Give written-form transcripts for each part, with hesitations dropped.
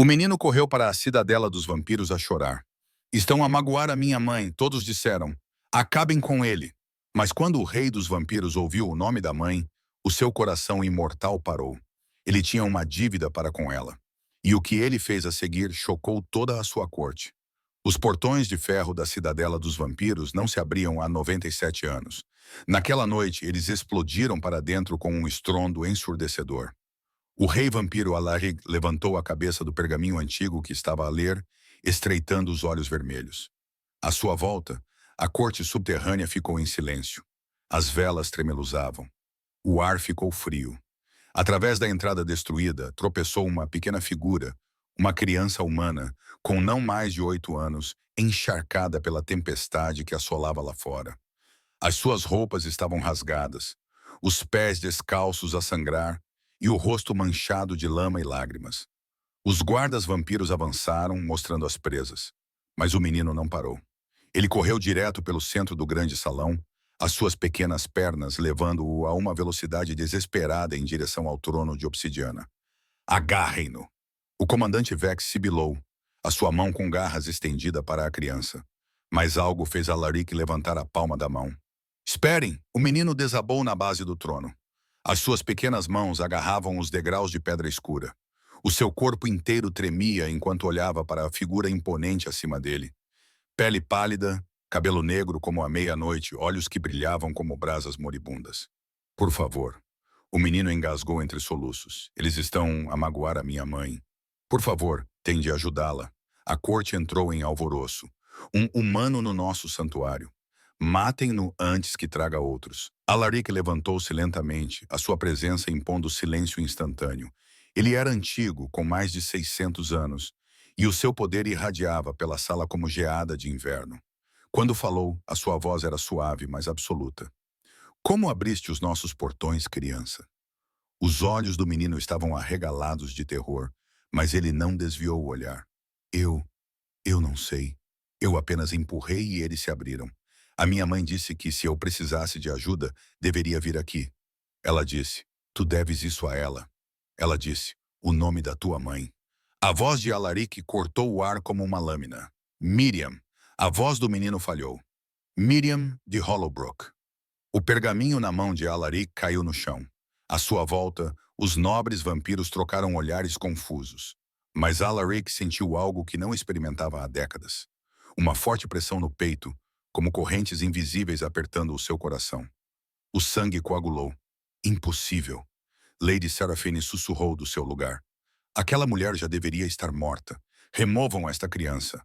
O menino correu para a cidadela dos vampiros a chorar. Estão a magoar a minha mãe, todos disseram. Acabem com ele. Mas quando o rei dos vampiros ouviu o nome da mãe, o seu coração imortal parou. Ele tinha uma dívida para com ela. E o que ele fez a seguir chocou toda a sua corte. Os portões de ferro da cidadela dos vampiros não se abriam há 97 anos. Naquela noite, eles explodiram para dentro com um estrondo ensurdecedor. O rei vampiro Alaric levantou a cabeça do pergaminho antigo que estava a ler, estreitando os olhos vermelhos. À sua volta, a corte subterrânea ficou em silêncio. As velas tremeluzavam. O ar ficou frio. Através da entrada destruída, tropeçou uma pequena figura, uma criança humana, com não mais de 8 anos, encharcada pela tempestade que assolava lá fora. As suas roupas estavam rasgadas, os pés descalços a sangrar e o rosto manchado de lama e lágrimas. Os guardas vampiros avançaram, mostrando as presas. Mas o menino não parou. Ele correu direto pelo centro do grande salão, as suas pequenas pernas levando-o a uma velocidade desesperada em direção ao trono de obsidiana. Agarrem-no! O comandante Vex sibilou, a sua mão com garras estendida para a criança. Mas algo fez Alaric levantar a palma da mão. Esperem! O menino desabou na base do trono. As suas pequenas mãos agarravam os degraus de pedra escura. O seu corpo inteiro tremia enquanto olhava para a figura imponente acima dele. Pele pálida, cabelo negro como a meia-noite, olhos que brilhavam como brasas moribundas. Por favor. O menino engasgou entre soluços. Eles estão a magoar a minha mãe. Por favor, tende a ajudá-la. A corte entrou em alvoroço. Um humano no nosso santuário. Matem-no antes que traga outros. Alaric levantou-se lentamente, a sua presença impondo silêncio instantâneo. Ele era antigo, com mais de 600 anos, e o seu poder irradiava pela sala como geada de inverno. Quando falou, a sua voz era suave, mas absoluta. Como abriste os nossos portões, criança? Os olhos do menino estavam arregalados de terror, mas ele não desviou o olhar. Eu não sei. Eu apenas empurrei e eles se abriram. A minha mãe disse que se eu precisasse de ajuda, deveria vir aqui. Ela disse, tu deves isso a ela. Ela disse, o nome da tua mãe. A voz de Alaric cortou o ar como uma lâmina. Miriam. A voz do menino falhou. Miriam de Hollowbrook. O pergaminho na mão de Alaric caiu no chão. À sua volta, os nobres vampiros trocaram olhares confusos. Mas Alaric sentiu algo que não experimentava há décadas. Uma forte pressão no peito, como correntes invisíveis apertando o seu coração. O sangue coagulou. Impossível. Lady Seraphine sussurrou do seu lugar. Aquela mulher já deveria estar morta. Removam esta criança.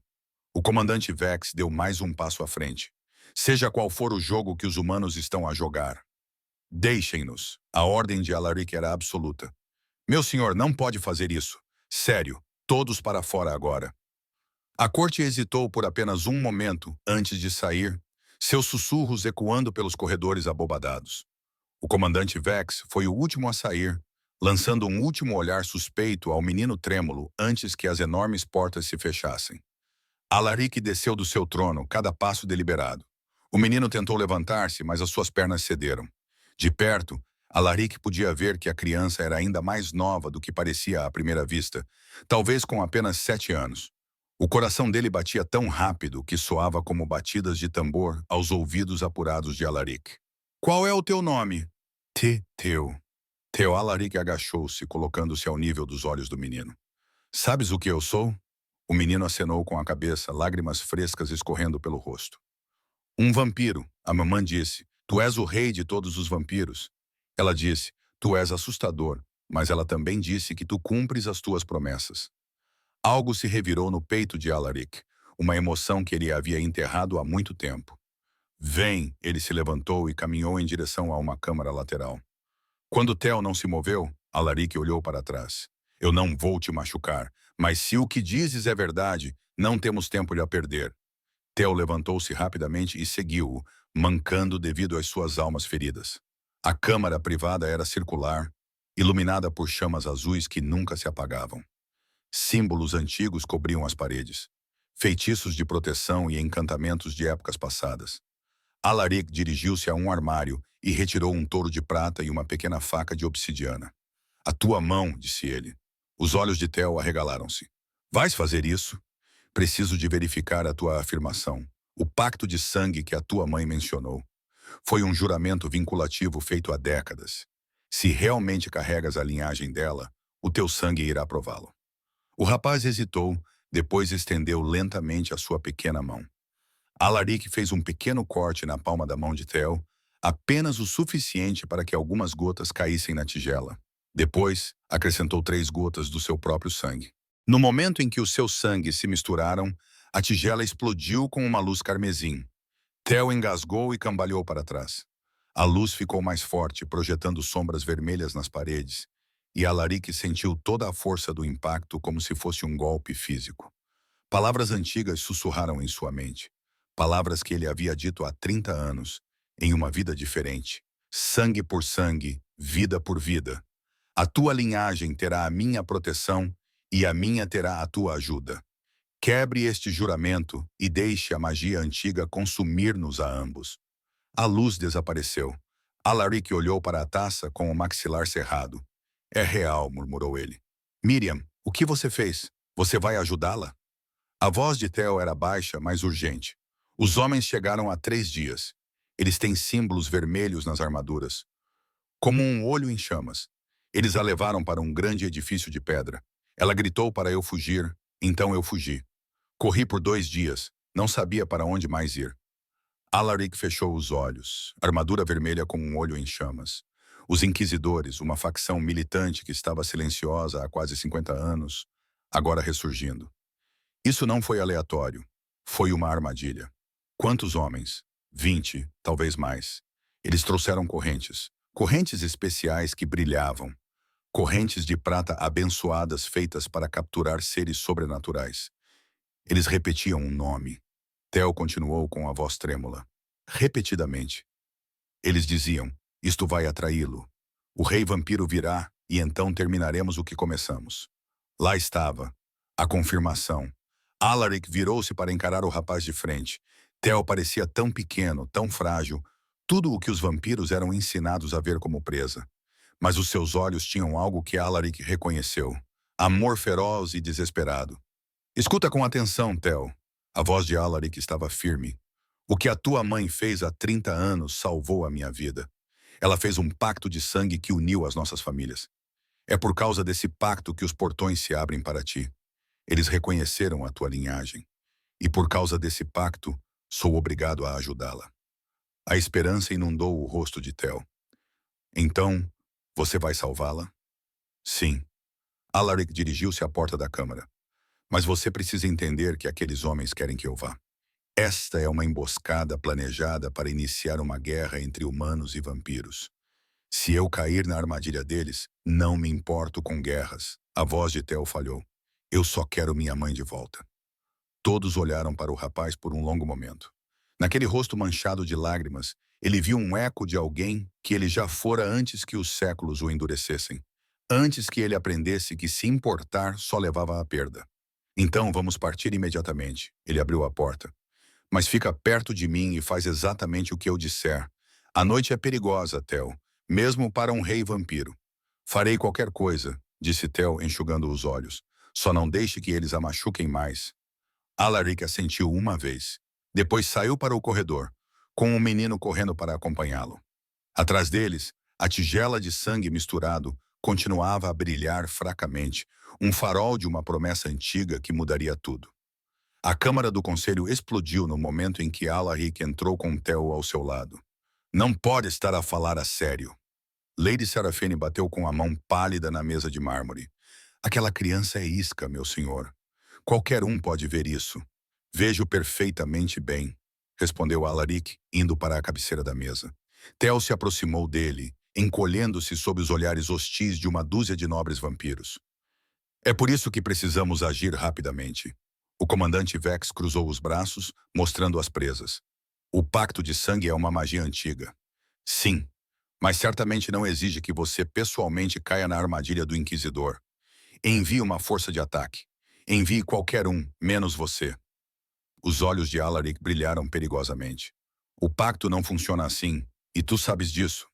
O comandante Vex deu mais um passo à frente. Seja qual for o jogo que os humanos estão a jogar. Deixem-nos. A ordem de Alaric era absoluta. Meu senhor não pode fazer isso. Sério, todos para fora agora. A corte hesitou por apenas um momento antes de sair, seus sussurros ecoando pelos corredores abobadados. O comandante Vex foi o último a sair, lançando um último olhar suspeito ao menino trêmulo antes que as enormes portas se fechassem. Alaric desceu do seu trono, cada passo deliberado. O menino tentou levantar-se, mas as suas pernas cederam. De perto, Alaric podia ver que a criança era ainda mais nova do que parecia à primeira vista, talvez com apenas 7 anos. O coração dele batia tão rápido que soava como batidas de tambor aos ouvidos apurados de Alaric. Qual é o teu nome? Teu. Teu. Alaric agachou-se, colocando-se ao nível dos olhos do menino. Sabes o que eu sou? O menino acenou com a cabeça, lágrimas frescas escorrendo pelo rosto. Um vampiro, a mamãe disse. Tu és o rei de todos os vampiros. Ela disse, tu és assustador, mas ela também disse que tu cumpres as tuas promessas. Algo se revirou no peito de Alaric, uma emoção que ele havia enterrado há muito tempo. Vem, ele se levantou e caminhou em direção a uma câmara lateral. Quando Theo não se moveu, Alaric olhou para trás. Eu não vou te machucar, mas se o que dizes é verdade, não temos tempo a perder. Theo levantou-se rapidamente e seguiu-o, mancando devido às suas almas feridas. A câmara privada era circular, iluminada por chamas azuis que nunca se apagavam. Símbolos antigos cobriam as paredes, feitiços de proteção e encantamentos de épocas passadas. Alaric dirigiu-se a um armário e retirou um touro de prata e uma pequena faca de obsidiana. A tua mão, disse ele. Os olhos de Theo arregalaram-se. Vais fazer isso? Preciso de verificar a tua afirmação. O pacto de sangue que a tua mãe mencionou foi um juramento vinculativo feito há décadas. Se realmente carregas a linhagem dela, o teu sangue irá prová-lo. O rapaz hesitou, depois estendeu lentamente a sua pequena mão. Alaric fez um pequeno corte na palma da mão de Theo, apenas o suficiente para que algumas gotas caíssem na tigela. Depois, acrescentou 3 gotas do seu próprio sangue. No momento em que os seus sangues se misturaram, a tigela explodiu com uma luz carmesim. Theo engasgou e cambaleou para trás. A luz ficou mais forte, projetando sombras vermelhas nas paredes, e Alaric sentiu toda a força do impacto como se fosse um golpe físico. Palavras antigas sussurraram em sua mente. Palavras que ele havia dito há 30 anos, em uma vida diferente. Sangue por sangue, vida por vida. A tua linhagem terá a minha proteção e a minha terá a tua ajuda. Quebre este juramento e deixe a magia antiga consumir-nos a ambos. A luz desapareceu. Alaric olhou para a taça com o maxilar cerrado. É real, murmurou ele. Miriam, o que você fez? Você vai ajudá-la? A voz de Theo era baixa, mas urgente. Os homens chegaram há 3 dias. Eles têm símbolos vermelhos nas armaduras, como um olho em chamas. Eles a levaram para um grande edifício de pedra. Ela gritou para eu fugir, então eu fugi. Corri por 2 dias, não sabia para onde mais ir. Alaric fechou os olhos, armadura vermelha com um olho em chamas. Os inquisidores, uma facção militante que estava silenciosa há quase 50 anos, agora ressurgindo. Isso não foi aleatório. Foi uma armadilha. Quantos homens? 20, talvez mais. Eles trouxeram correntes. Correntes especiais que brilhavam. Correntes de prata abençoadas feitas para capturar seres sobrenaturais. Eles repetiam um nome. Theo continuou com a voz trêmula. Repetidamente. Eles diziam, isto vai atraí-lo. O rei vampiro virá e então terminaremos o que começamos. Lá estava. A confirmação. Alaric virou-se para encarar o rapaz de frente. Theo parecia tão pequeno, tão frágil, tudo o que os vampiros eram ensinados a ver como presa. Mas os seus olhos tinham algo que Alaric reconheceu. Amor feroz e desesperado. Escuta com atenção, Theo. A voz de Alaric estava firme. O que a tua mãe fez há 30 anos salvou a minha vida. Ela fez um pacto de sangue que uniu as nossas famílias. É por causa desse pacto que os portões se abrem para ti. Eles reconheceram a tua linhagem. E por causa desse pacto, sou obrigado a ajudá-la. A esperança inundou o rosto de Theo. Então, você vai salvá-la? Sim. Alaric dirigiu-se à porta da câmara. Mas você precisa entender que aqueles homens querem que eu vá. Esta é uma emboscada planejada para iniciar uma guerra entre humanos e vampiros. Se eu cair na armadilha deles, não me importo com guerras. A voz de Theo falhou. Eu só quero minha mãe de volta. Todos olharam para o rapaz por um longo momento. Naquele rosto manchado de lágrimas, ele viu um eco de alguém que ele já fora antes que os séculos o endurecessem. Antes que ele aprendesse que se importar só levava à perda. Então vamos partir imediatamente. Ele abriu a porta. Mas fica perto de mim e faz exatamente o que eu disser. A noite é perigosa, Theo, mesmo para um rei vampiro. Farei qualquer coisa, disse Theo, enxugando os olhos. Só não deixe que eles a machuquem mais. Alaric assentiu uma vez. Depois saiu para o corredor, com um menino correndo para acompanhá-lo. Atrás deles, a tigela de sangue misturado continuava a brilhar fracamente, um farol de uma promessa antiga que mudaria tudo. A câmara do conselho explodiu no momento em que Alaric entrou com Theo ao seu lado. Não pode estar a falar a sério. Lady Seraphine bateu com a mão pálida na mesa de mármore. Aquela criança é isca, meu senhor. Qualquer um pode ver isso. Vejo perfeitamente bem, respondeu Alaric, indo para a cabeceira da mesa. Theo se aproximou dele, encolhendo-se sob os olhares hostis de uma dúzia de nobres vampiros. É por isso que precisamos agir rapidamente. O comandante Vex cruzou os braços, mostrando as presas. O pacto de sangue é uma magia antiga. Sim, mas certamente não exige que você pessoalmente caia na armadilha do Inquisidor. Envie uma força de ataque. Envie qualquer um, menos você. Os olhos de Alaric brilharam perigosamente. O pacto não funciona assim, e tu sabes disso.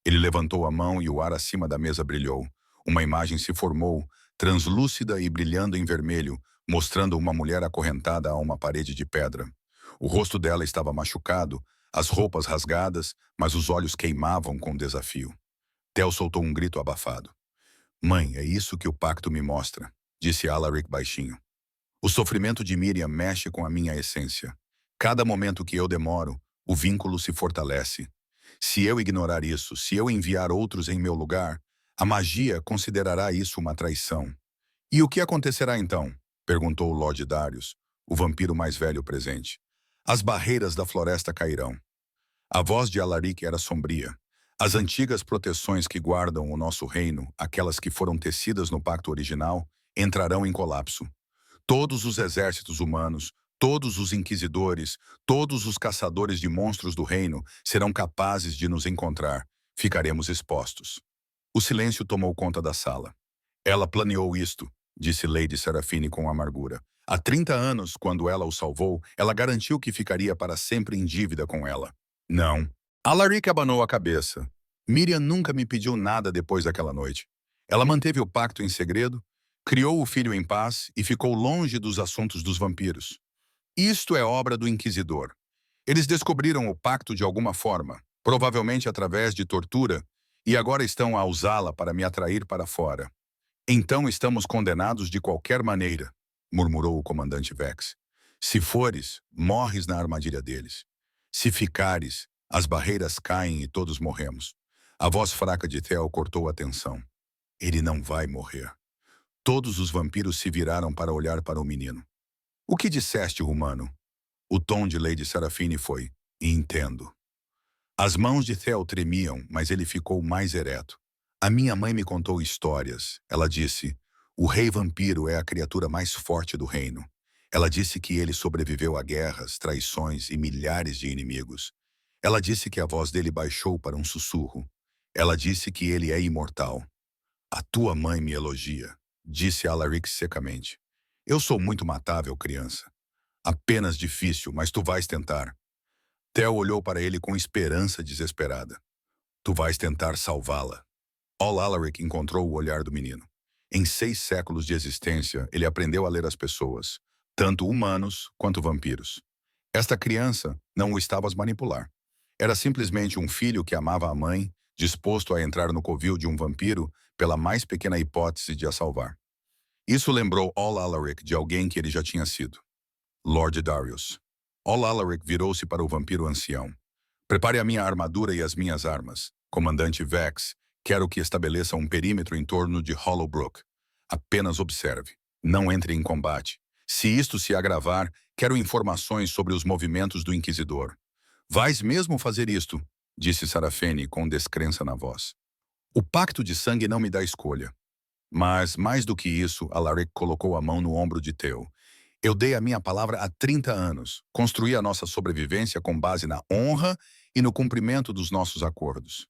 Ele levantou a mão e o ar acima da mesa brilhou. Uma imagem se formou, translúcida e brilhando em vermelho, mostrando uma mulher acorrentada a uma parede de pedra. O rosto dela estava machucado, as roupas rasgadas, mas os olhos queimavam com desafio. Theo soltou um grito abafado. Mãe, é isso que o pacto me mostra, disse Alaric baixinho. O sofrimento de Miriam mexe com a minha essência. Cada momento que eu demoro, o vínculo se fortalece. Se eu ignorar isso, se eu enviar outros em meu lugar, a magia considerará isso uma traição. E o que acontecerá então? Perguntou Lord Darius, o vampiro mais velho presente. As barreiras da floresta cairão. A voz de Alaric era sombria. As antigas proteções que guardam o nosso reino, aquelas que foram tecidas no pacto original, entrarão em colapso. Todos os exércitos humanos, todos os inquisidores, todos os caçadores de monstros do reino serão capazes de nos encontrar. Ficaremos expostos. O silêncio tomou conta da sala. Ela planeou isto, disse Lady Serafine com amargura. Há 30 anos, quando ela o salvou, ela garantiu que ficaria para sempre em dívida com ela. Não. Alaric abanou a cabeça. Miriam nunca me pediu nada depois daquela noite. Ela manteve o pacto em segredo, criou o filho em paz e ficou longe dos assuntos dos vampiros. Isto é obra do Inquisidor. Eles descobriram o pacto de alguma forma, provavelmente através de tortura, e agora estão a usá-la para me atrair para fora. Então estamos condenados de qualquer maneira, murmurou o comandante Vex. Se fores, morres na armadilha deles. Se ficares, as barreiras caem e todos morremos. A voz fraca de Theo cortou a tensão. Ele não vai morrer. Todos os vampiros se viraram para olhar para o menino. O que disseste, humano? O tom de Lady Serafine foi, entendo. As mãos de Theo tremiam, mas ele ficou mais ereto. A minha mãe me contou histórias. Ela disse, o rei vampiro é a criatura mais forte do reino. Ela disse que ele sobreviveu a guerras, traições e milhares de inimigos. Ela disse que a voz dele baixou para um sussurro. Ela disse que ele é imortal. A tua mãe me elogia, disse Alaric secamente. Eu sou muito matável, criança. Apenas difícil, mas tu vais tentar. Theo olhou para ele com esperança desesperada. Tu vais tentar salvá-la. Alaric encontrou o olhar do menino. Em 6 séculos de existência, ele aprendeu a ler as pessoas, tanto humanos quanto vampiros. Esta criança não o estava a manipular. Era simplesmente um filho que amava a mãe, disposto a entrar no covil de um vampiro pela mais pequena hipótese de a salvar. Isso lembrou Alaric de alguém que ele já tinha sido. Lord Darius. Alaric virou-se para o vampiro ancião. Prepare a minha armadura e as minhas armas. Comandante Vex, quero que estabeleça um perímetro em torno de Hollowbrook. Apenas observe. Não entre em combate. Se isto se agravar, quero informações sobre os movimentos do Inquisidor. Vais mesmo fazer isto? Disse Sarafene com descrença na voz. O pacto de sangue não me dá escolha. Mas, mais do que isso, Alaric colocou a mão no ombro de Theo. Eu dei a minha palavra há 30 anos. Construí a nossa sobrevivência com base na honra e no cumprimento dos nossos acordos.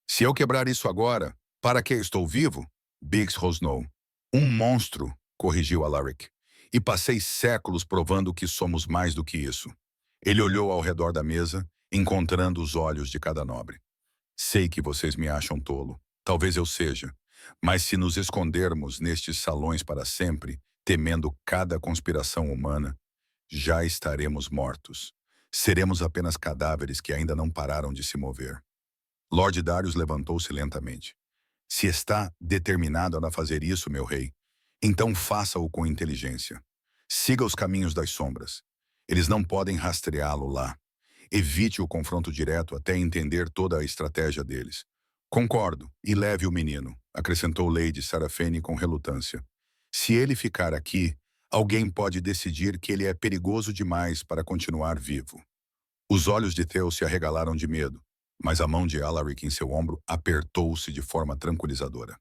Se eu quebrar isso agora, para que estou vivo? Biggs rosnou. Um monstro, corrigiu Alaric. E passei séculos provando que somos mais do que isso. Ele olhou ao redor da mesa, encontrando os olhos de cada nobre. Sei que vocês me acham tolo. Talvez eu seja. Mas se nos escondermos nestes salões para sempre, temendo cada conspiração humana, já estaremos mortos. Seremos apenas cadáveres que ainda não pararam de se mover. Lord Darius levantou-se lentamente. Se está determinado a fazer isso, meu rei, então faça-o com inteligência. Siga os caminhos das sombras. Eles não podem rastreá-lo lá. Evite o confronto direto até entender toda a estratégia deles. Concordo, e leve o menino, acrescentou Lady Sarafene com relutância. Se ele ficar aqui, alguém pode decidir que ele é perigoso demais para continuar vivo. Os olhos de Theo se arregalaram de medo, mas a mão de Alaric em seu ombro apertou-se de forma tranquilizadora.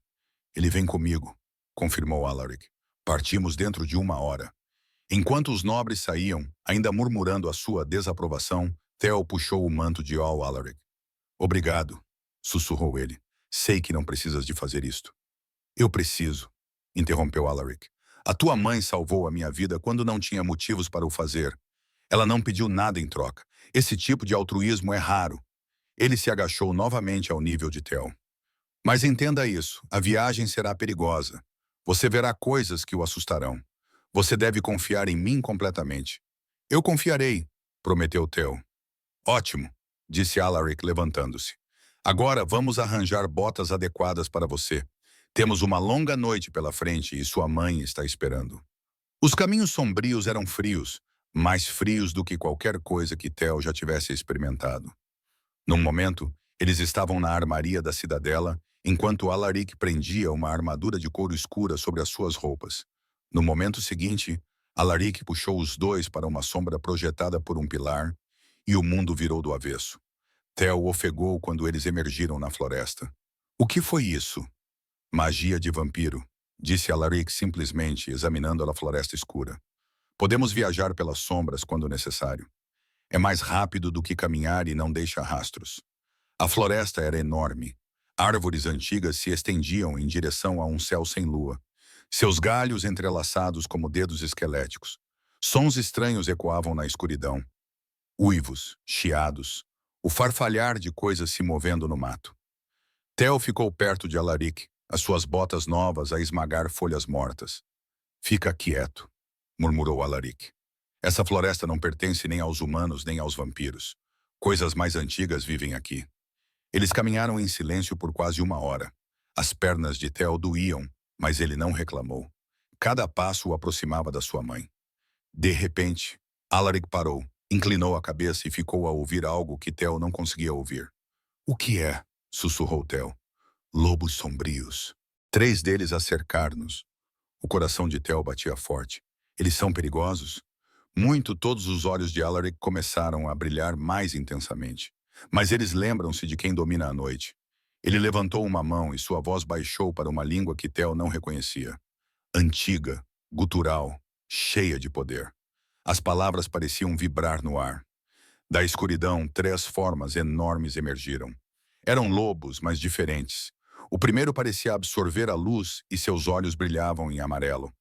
Ele vem comigo, confirmou Alaric. Partimos dentro de 1 hora. Enquanto os nobres saíam, ainda murmurando a sua desaprovação, Theo puxou o manto de Alaric. Obrigado, sussurrou ele. Sei que não precisas de fazer isto. Eu preciso, interrompeu Alaric. A tua mãe salvou a minha vida quando não tinha motivos para o fazer. Ela não pediu nada em troca. Esse tipo de altruísmo é raro. Ele se agachou novamente ao nível de Theo. Mas entenda isso, a viagem será perigosa. Você verá coisas que o assustarão. Você deve confiar em mim completamente. Eu confiarei, prometeu Theo. Ótimo, disse Alaric levantando-se. Agora vamos arranjar botas adequadas para você. Temos uma longa noite pela frente e sua mãe está esperando. Os caminhos sombrios eram frios, mais frios do que qualquer coisa que Theo já tivesse experimentado. Num momento, eles estavam na armaria da cidadela, enquanto Alaric prendia uma armadura de couro escura sobre as suas roupas. No momento seguinte, Alaric puxou os dois para uma sombra projetada por um pilar, e o mundo virou do avesso. Theo ofegou quando eles emergiram na floresta. O que foi isso? Magia de vampiro, disse Alaric simplesmente, examinando a floresta escura. Podemos viajar pelas sombras quando necessário. É mais rápido do que caminhar e não deixa rastros. A floresta era enorme. Árvores antigas se estendiam em direção a um céu sem lua. Seus galhos entrelaçados como dedos esqueléticos. Sons estranhos ecoavam na escuridão. Uivos, chiados, o farfalhar de coisas se movendo no mato. Theo ficou perto de Alaric, as suas botas novas a esmagar folhas mortas. Fica quieto, murmurou Alaric. Essa floresta não pertence nem aos humanos nem aos vampiros. Coisas mais antigas vivem aqui. Eles caminharam em silêncio por quase uma hora. As pernas de Theo doíam, mas ele não reclamou. Cada passo o aproximava da sua mãe. De repente, Alaric parou, inclinou a cabeça e ficou a ouvir algo que Theo não conseguia ouvir. O que é? Sussurrou Theo. Lobos sombrios. 3 deles a cercar-nos. O coração de Theo batia forte. Eles são perigosos? Muito, todos os olhos de Alaric começaram a brilhar mais intensamente. Mas eles lembram-se de quem domina a noite. Ele levantou uma mão e sua voz baixou para uma língua que Theo não reconhecia. Antiga, gutural, cheia de poder. As palavras pareciam vibrar no ar. Da escuridão, 3 formas enormes emergiram. Eram lobos, mas diferentes. O primeiro parecia absorver a luz e seus olhos brilhavam em amarelo.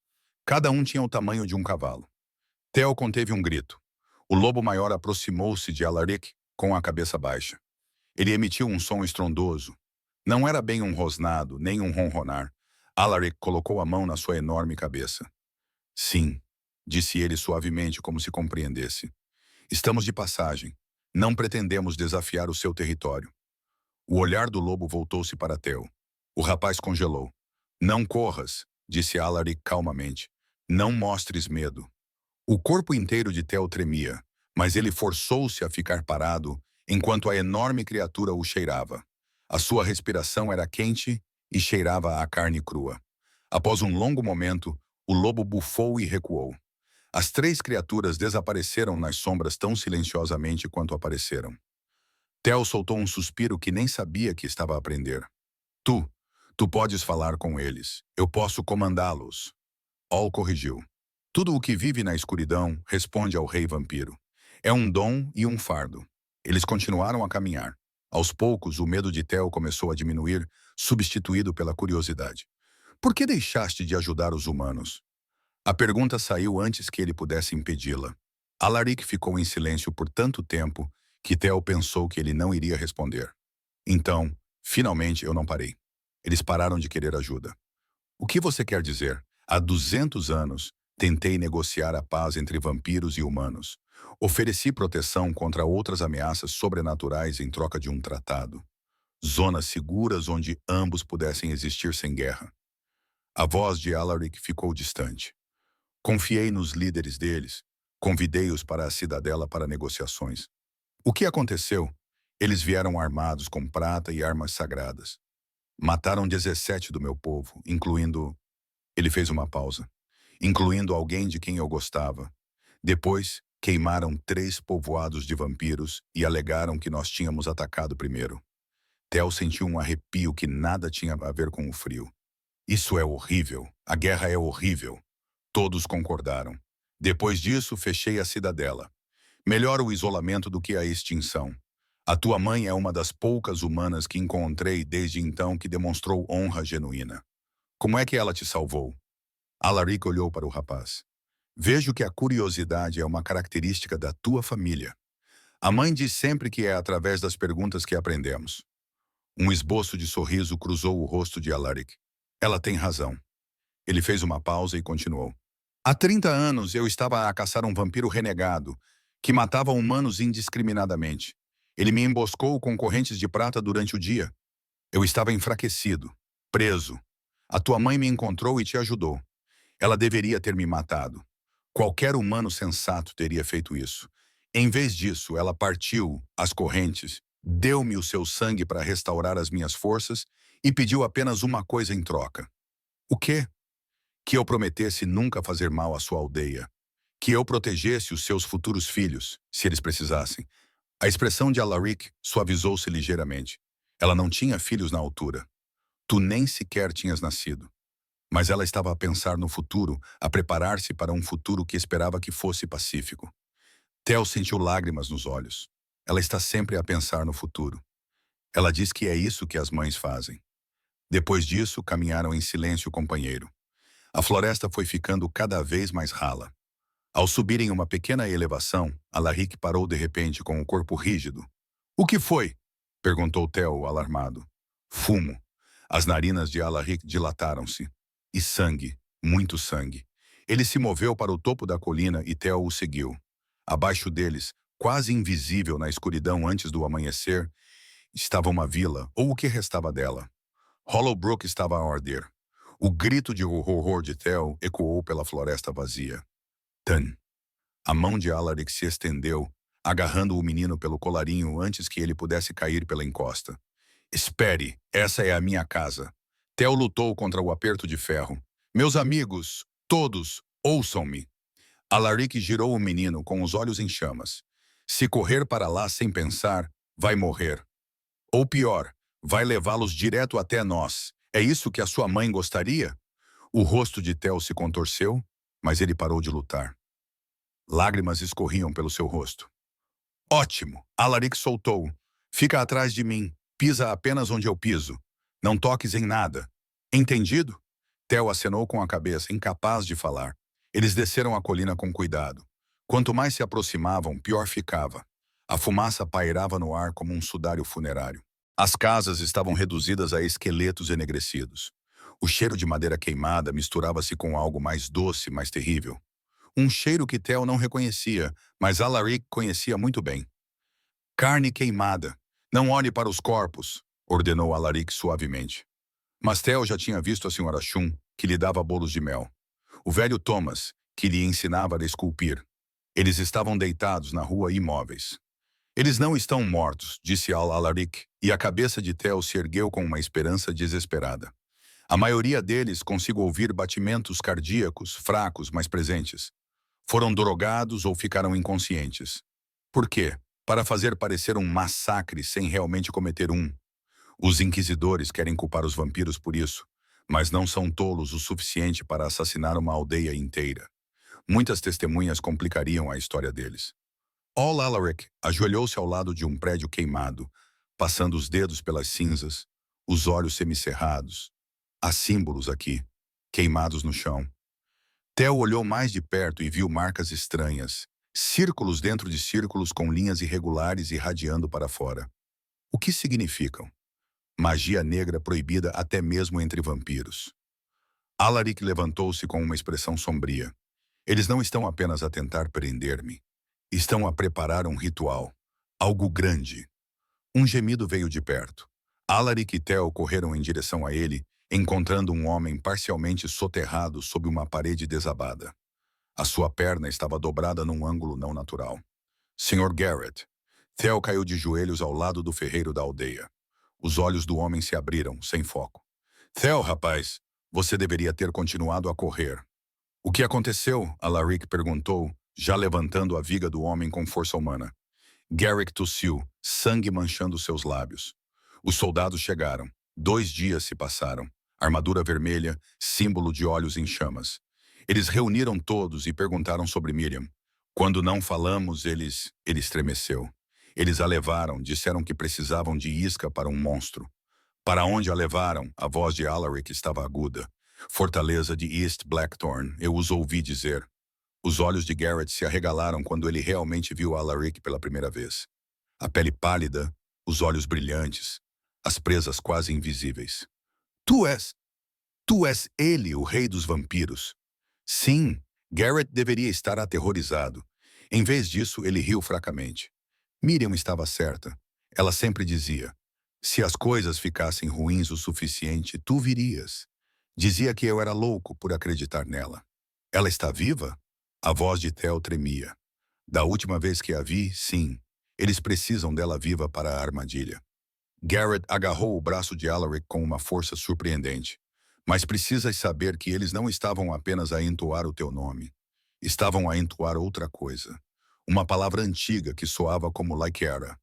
Cada um tinha o tamanho de um cavalo. Theo conteve um grito. O lobo maior aproximou-se de Alaric com a cabeça baixa. Ele emitiu um som estrondoso. Não era bem um rosnado, nem um ronronar. Alaric colocou a mão na sua enorme cabeça. Sim, disse ele suavemente, como se compreendesse. Estamos de passagem. Não pretendemos desafiar o seu território. O olhar do lobo voltou-se para Theo. O rapaz congelou. Não corras, disse Alaric calmamente. Não mostres medo. O corpo inteiro de Theo tremia, mas ele forçou-se a ficar parado enquanto a enorme criatura o cheirava. A sua respiração era quente e cheirava a carne crua. Após um longo momento, o lobo bufou e recuou. As 3 criaturas desapareceram nas sombras tão silenciosamente quanto apareceram. Theo soltou um suspiro que nem sabia que estava a aprender. Tu podes falar com eles. Eu posso comandá-los. Ol corrigiu. Tudo o que vive na escuridão responde ao rei vampiro. É um dom e um fardo. Eles continuaram a caminhar. Aos poucos, o medo de Theo começou a diminuir, substituído pela curiosidade. Por que deixaste de ajudar os humanos? A pergunta saiu antes que ele pudesse impedi-la. Alaric ficou em silêncio por tanto tempo que Theo pensou que ele não iria responder. Então, finalmente, eu não parei. Eles pararam de querer ajuda. O que você quer dizer? Há 200 anos, tentei negociar a paz entre vampiros e humanos. Ofereci proteção contra outras ameaças sobrenaturais em troca de um tratado. Zonas seguras onde ambos pudessem existir sem guerra. A voz de Alaric ficou distante. Confiei nos líderes deles. Convidei-os para a cidadela para negociações. O que aconteceu? Eles vieram armados com prata e armas sagradas. Mataram 17 do meu povo, incluindo... Ele fez uma pausa. Incluindo alguém de quem eu gostava. Depois, queimaram 3 povoados de vampiros e alegaram que nós tínhamos atacado primeiro. Theo sentiu um arrepio que nada tinha a ver com o frio. Isso é horrível. A guerra é horrível. Todos concordaram. Depois disso, fechei a cidadela. Melhor o isolamento do que a extinção. A tua mãe é uma das poucas humanas que encontrei desde então que demonstrou honra genuína. Como é que ela te salvou? Alaric olhou para o rapaz. Vejo que a curiosidade é uma característica da tua família. A mãe diz sempre que é através das perguntas que aprendemos. Um esboço de sorriso cruzou o rosto de Alaric. Ela tem razão. Ele fez uma pausa e continuou. Há 30 anos eu estava a caçar um vampiro renegado que matava humanos indiscriminadamente. Ele me emboscou com correntes de prata durante o dia. Eu estava enfraquecido, preso. A tua mãe me encontrou e te ajudou. Ela deveria ter me matado. Qualquer humano sensato teria feito isso. Em vez disso, ela partiu as correntes, deu-me o seu sangue para restaurar as minhas forças e pediu apenas uma coisa em troca. O quê? Que eu prometesse nunca fazer mal à sua aldeia. Que eu protegesse os seus futuros filhos, se eles precisassem. A expressão de Alaric suavizou-se ligeiramente. Ela não tinha filhos na altura. Tu nem sequer tinhas nascido. Mas ela estava a pensar no futuro, a preparar-se para um futuro que esperava que fosse pacífico. Tel sentiu lágrimas nos olhos. Ela está sempre a pensar no futuro. Ela diz que é isso que as mães fazem. Depois disso, caminharam em silêncio, companheiro. A floresta foi ficando cada vez mais rala. Ao subirem uma pequena elevação, Alaric parou de repente com o corpo rígido. O que foi? Perguntou Tel, alarmado. Fumo. As narinas de Alaric dilataram-se. E sangue, muito sangue. Ele se moveu para o topo da colina e Tel o seguiu. Abaixo deles, quase invisível na escuridão antes do amanhecer, estava uma vila, ou o que restava dela. Hollowbrook estava a arder. O grito de horror de Tel ecoou pela floresta vazia. Tan. A mão de Alaric se estendeu, agarrando o menino pelo colarinho antes que ele pudesse cair pela encosta. Espere, essa é a minha casa. Tel lutou contra o aperto de ferro. Meus amigos, todos, ouçam-me. Alaric girou o menino com os olhos em chamas. Se correr para lá sem pensar, vai morrer. Ou pior, vai levá-los direto até nós. É isso que a sua mãe gostaria? O rosto de Tel se contorceu, mas ele parou de lutar. Lágrimas escorriam pelo seu rosto. Ótimo! Alaric soltou. Fica atrás de mim. Pisa apenas onde eu piso. Não toques em nada. Entendido? Tel acenou com a cabeça, incapaz de falar. Eles desceram a colina com cuidado. Quanto mais se aproximavam, pior ficava. A fumaça pairava no ar como um sudário funerário. As casas estavam reduzidas a esqueletos enegrecidos. O cheiro de madeira queimada misturava-se com algo mais doce, mais terrível. Um cheiro que Tel não reconhecia, mas Alaric conhecia muito bem. Carne queimada. Não olhe para os corpos, ordenou Alaric suavemente. Mas Tel já tinha visto a Sra. Shum, que lhe dava bolos de mel. O velho Thomas, que lhe ensinava a esculpir. Eles estavam deitados na rua imóveis. Eles não estão mortos, disse Alaric, e a cabeça de Tel se ergueu com uma esperança desesperada. A maioria deles consigo ouvir batimentos cardíacos, fracos, mas presentes. Foram drogados ou ficaram inconscientes. Por quê? Para fazer parecer um massacre sem realmente cometer um. Os inquisidores querem culpar os vampiros por isso, mas não são tolos o suficiente para assassinar uma aldeia inteira. Muitas testemunhas complicariam a história deles. Alaric ajoelhou-se ao lado de um prédio queimado, passando os dedos pelas cinzas, os olhos semicerrados. Há símbolos aqui, queimados no chão. Tel olhou mais de perto e viu marcas estranhas, círculos dentro de círculos com linhas irregulares irradiando para fora. O que significam? Magia negra proibida até mesmo entre vampiros. Alaric levantou-se com uma expressão sombria. Eles não estão apenas a tentar prender-me. Estão a preparar um ritual. Algo grande. Um gemido veio de perto. Alaric e Tel correram em direção a ele, encontrando um homem parcialmente soterrado sob uma parede desabada. A sua perna estava dobrada num ângulo não natural. Sr. Garrett. Tel caiu de joelhos ao lado do ferreiro da aldeia. Os olhos do homem se abriram, sem foco. Tel, rapaz, você deveria ter continuado a correr. O que aconteceu? Alaric perguntou, já levantando a viga do homem com força humana. Garrett tossiu, sangue manchando seus lábios. Os soldados chegaram. 2 dias se passaram. Armadura vermelha, símbolo de olhos em chamas. Eles reuniram todos e perguntaram sobre Miriam. Quando não falamos, ele estremeceu. Eles a levaram, disseram que precisavam de isca para um monstro. Para onde a levaram? A voz de Alaric estava aguda. Fortaleza de East Blackthorn, eu os ouvi dizer. Os olhos de Garrett se arregalaram quando ele realmente viu Alaric pela primeira vez. A pele pálida, os olhos brilhantes, as presas quase invisíveis. Tu és ele, o rei dos vampiros. Sim, Garrett deveria estar aterrorizado. Em vez disso, ele riu fracamente. Miriam estava certa. Ela sempre dizia: se as coisas ficassem ruins o suficiente, tu virias. Dizia que eu era louco por acreditar nela. Ela está viva? A voz de Theo tremia. Da última vez que a vi, sim. Eles precisam dela viva para a armadilha. Garrett agarrou o braço de Alaric com uma força surpreendente. Mas precisas saber que eles não estavam apenas a entoar o teu nome. Estavam a entoar outra coisa. Uma palavra antiga que soava como Lycara.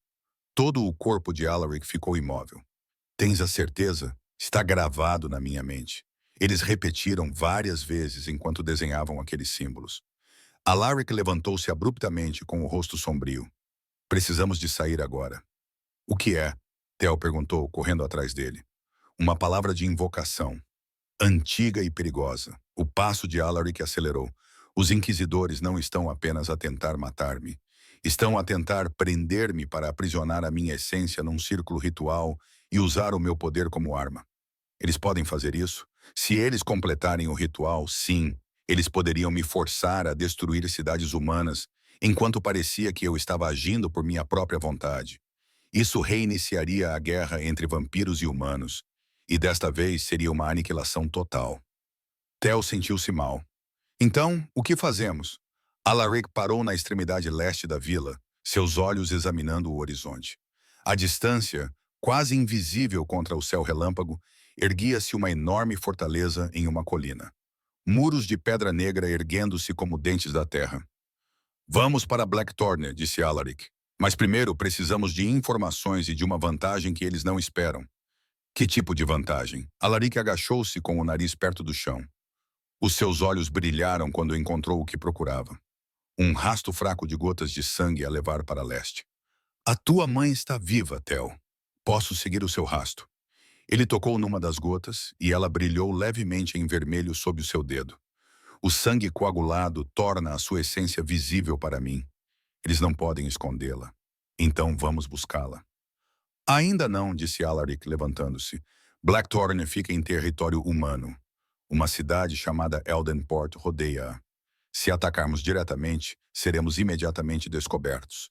Todo o corpo de Alaric ficou imóvel. Tens a certeza? Está gravado na minha mente. Eles repetiram várias vezes enquanto desenhavam aqueles símbolos. Alaric levantou-se abruptamente com o rosto sombrio. Precisamos de sair agora. O que é? Theo perguntou, correndo atrás dele. Uma palavra de invocação. Antiga e perigosa. O passo de Alaric acelerou. Os inquisidores não estão apenas a tentar matar-me. Estão a tentar prender-me para aprisionar a minha essência num círculo ritual e usar o meu poder como arma. Eles podem fazer isso? Se eles completarem o ritual, sim, eles poderiam me forçar a destruir cidades humanas, enquanto parecia que eu estava agindo por minha própria vontade. Isso reiniciaria a guerra entre vampiros e humanos, e desta vez seria uma aniquilação total. Theo sentiu-se mal. Então, o que fazemos? Alaric parou na extremidade leste da vila, seus olhos examinando o horizonte. À distância, quase invisível contra o céu relâmpago, erguia-se uma enorme fortaleza em uma colina. Muros de pedra negra erguendo-se como dentes da terra. Vamos para Blackthorn, disse Alaric. Mas primeiro precisamos de informações e de uma vantagem que eles não esperam. Que tipo de vantagem? Alaric agachou-se com o nariz perto do chão. Os seus olhos brilharam quando encontrou o que procurava. Um rasto fraco de gotas de sangue a levar para leste. A tua mãe está viva, Theo. Posso seguir o seu rasto. Ele tocou numa das gotas e ela brilhou levemente em vermelho sob o seu dedo. O sangue coagulado torna a sua essência visível para mim. Eles não podem escondê-la. Então vamos buscá-la. Ainda não, disse Alaric, levantando-se. Blackthorn fica em território humano. Uma cidade chamada Eldenport rodeia-a. Se atacarmos diretamente, seremos imediatamente descobertos.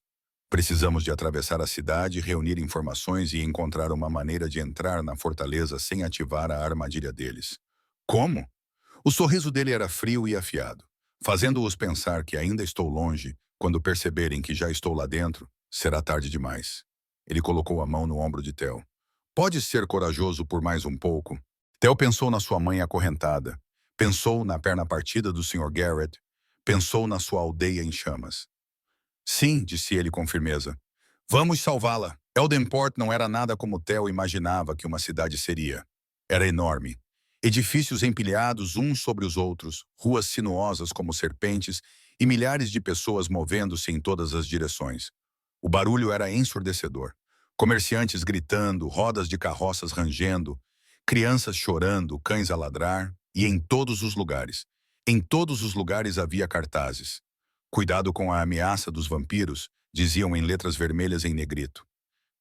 Precisamos de atravessar a cidade, reunir informações e encontrar uma maneira de entrar na fortaleza sem ativar a armadilha deles. Como? O sorriso dele era frio e afiado, fazendo-os pensar que ainda estou longe. Quando perceberem que já estou lá dentro, será tarde demais. Ele colocou a mão no ombro de Theo. Pode ser corajoso por mais um pouco? Theo pensou na sua mãe acorrentada. Pensou na perna partida do Sr. Garrett. Pensou na sua aldeia em chamas. Sim, disse ele com firmeza. Vamos salvá-la. Eldenport não era nada como Theo imaginava que uma cidade seria. Era enorme. Edifícios empilhados uns sobre os outros, ruas sinuosas como serpentes e milhares de pessoas movendo-se em todas as direções. O barulho era ensurdecedor. Comerciantes gritando, rodas de carroças rangendo, crianças chorando, cães a ladrar, e em todos os lugares havia cartazes. Cuidado com a ameaça dos vampiros, diziam em letras vermelhas em negrito.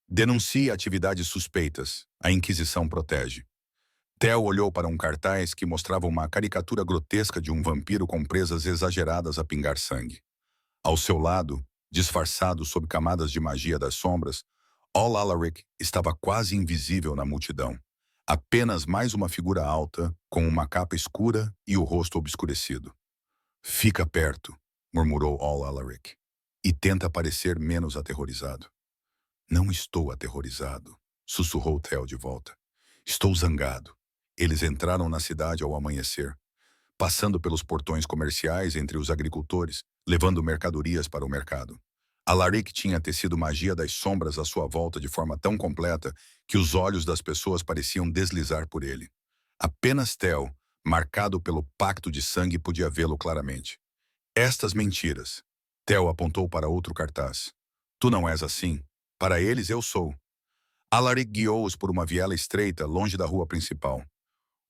Denuncie atividades suspeitas. A Inquisição protege. Theo olhou para um cartaz que mostrava uma caricatura grotesca de um vampiro com presas exageradas a pingar sangue. Ao seu lado, disfarçado sob camadas de magia das sombras, All Alaric estava quase invisível na multidão. Apenas mais uma figura alta, com uma capa escura e o rosto obscurecido. Fica perto, murmurou All Alaric, e tenta parecer menos aterrorizado. Não estou aterrorizado, sussurrou Theo de volta. Estou zangado. Eles entraram na cidade ao amanhecer, passando pelos portões comerciais entre os agricultores, levando mercadorias para o mercado. Alaric tinha tecido magia das sombras à sua volta de forma tão completa que os olhos das pessoas pareciam deslizar por ele. Apenas Theo, marcado pelo pacto de sangue, podia vê-lo claramente. Estas mentiras. Theo apontou para outro cartaz. Tu não és assim. Para eles eu sou. Alaric guiou-os por uma viela estreita, longe da rua principal.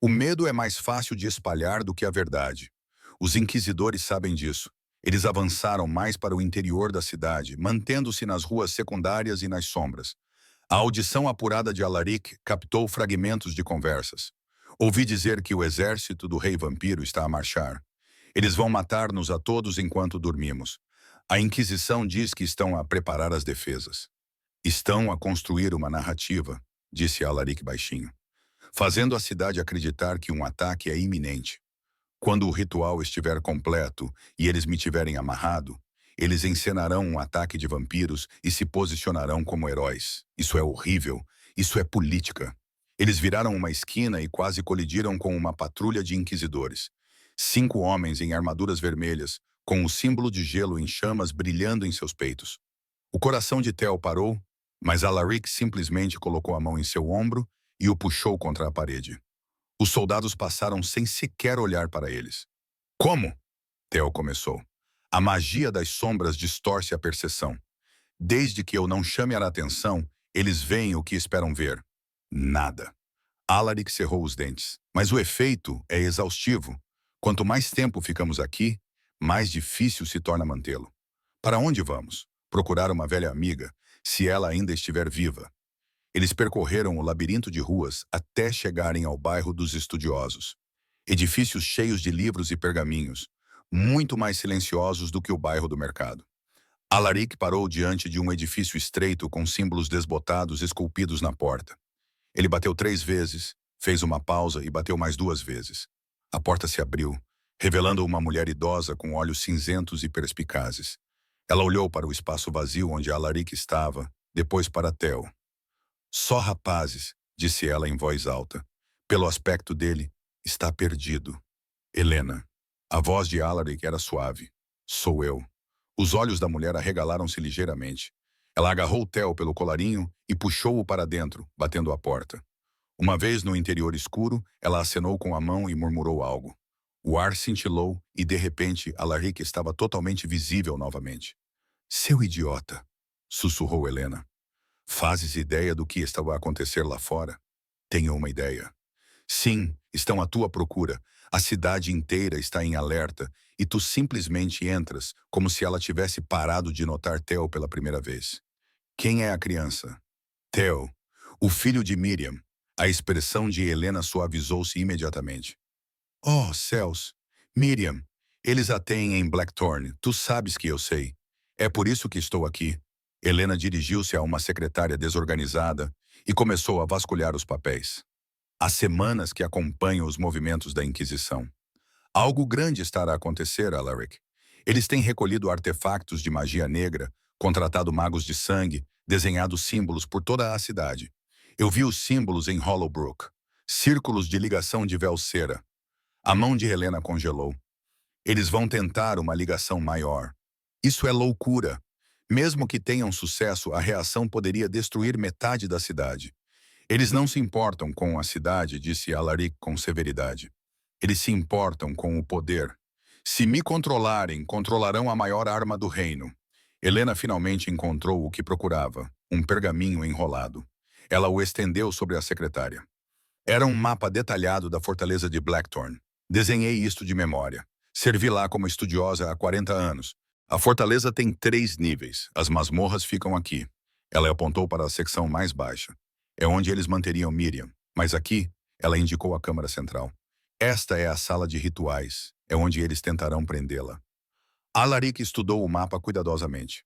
O medo é mais fácil de espalhar do que a verdade. Os inquisidores sabem disso. Eles avançaram mais para o interior da cidade, mantendo-se nas ruas secundárias e nas sombras. A audição apurada de Alaric captou fragmentos de conversas. Ouvi dizer que o exército do rei vampiro está a marchar. Eles vão matar-nos a todos enquanto dormimos. A Inquisição diz que estão a preparar as defesas. Estão a construir uma narrativa, disse Alaric baixinho, fazendo a cidade acreditar que um ataque é iminente. Quando o ritual estiver completo e eles me tiverem amarrado, eles encenarão um ataque de vampiros e se posicionarão como heróis. Isso é horrível. Isso é política. Eles viraram uma esquina e quase colidiram com uma patrulha de inquisidores. 5 homens em armaduras vermelhas, com o símbolo de gelo em chamas brilhando em seus peitos. O coração de Theo parou, mas Alaric simplesmente colocou a mão em seu ombro e o puxou contra a parede. Os soldados passaram sem sequer olhar para eles. Como? Theo começou. A magia das sombras distorce a percepção. Desde que eu não chame a atenção, eles veem o que esperam ver. Nada. Alaric cerrou os dentes. Mas o efeito é exaustivo. Quanto mais tempo ficamos aqui, mais difícil se torna mantê-lo. Para onde vamos? Procurar uma velha amiga, se ela ainda estiver viva. Eles percorreram o labirinto de ruas até chegarem ao bairro dos estudiosos. Edifícios cheios de livros e pergaminhos, muito mais silenciosos do que o bairro do mercado. Alaric parou diante de um edifício estreito com símbolos desbotados esculpidos na porta. Ele bateu 3 vezes, fez uma pausa e bateu mais 2 vezes. A porta se abriu, revelando uma mulher idosa com olhos cinzentos e perspicazes. Ela olhou para o espaço vazio onde Alaric estava, depois para Theo. Só rapazes, disse ela em voz alta. Pelo aspecto dele, está perdido. Helena. A voz de Alaric era suave. Sou eu. Os olhos da mulher arregalaram-se ligeiramente. Ela agarrou Theo pelo colarinho e puxou-o para dentro, batendo a porta. Uma vez no interior escuro, ela acenou com a mão e murmurou algo. O ar cintilou e, de repente, Alaric estava totalmente visível novamente. Seu idiota, sussurrou Helena. Fazes ideia do que estava a acontecer lá fora? Tenho uma ideia. Sim, estão à tua procura. A cidade inteira está em alerta e tu simplesmente entras como se ela tivesse parado de notar Theo pela primeira vez. Quem é a criança? Theo, o filho de Miriam. A expressão de Helena suavizou-se imediatamente. Oh, céus! Miriam, eles a têm em Blackthorn, tu sabes que eu sei. É por isso que estou aqui. Helena dirigiu-se a uma secretária desorganizada e começou a vasculhar os papéis. Há semanas que acompanham os movimentos da Inquisição. Algo grande estará a acontecer, Alaric. Eles têm recolhido artefactos de magia negra, contratado magos de sangue, desenhado símbolos por toda a cidade. Eu vi os símbolos em Hollowbrook. Círculos de ligação de Velcera. A mão de Helena congelou. Eles vão tentar uma ligação maior. Isso é loucura. Mesmo que tenham sucesso, a reação poderia destruir metade da cidade. Eles não se importam com a cidade, disse Alaric com severidade. Eles se importam com o poder. Se me controlarem, controlarão a maior arma do reino. Helena finalmente encontrou o que procurava, um pergaminho enrolado. Ela o estendeu sobre a secretária. Era um mapa detalhado da fortaleza de Blackthorn. Desenhei isto de memória. Servi lá como estudiosa há 40 anos. A fortaleza tem 3 níveis. As masmorras ficam aqui. Ela apontou para a secção mais baixa. É onde eles manteriam Miriam. Mas aqui, ela indicou a câmara central. Esta é a sala de rituais. É onde eles tentarão prendê-la. Alaric estudou o mapa cuidadosamente.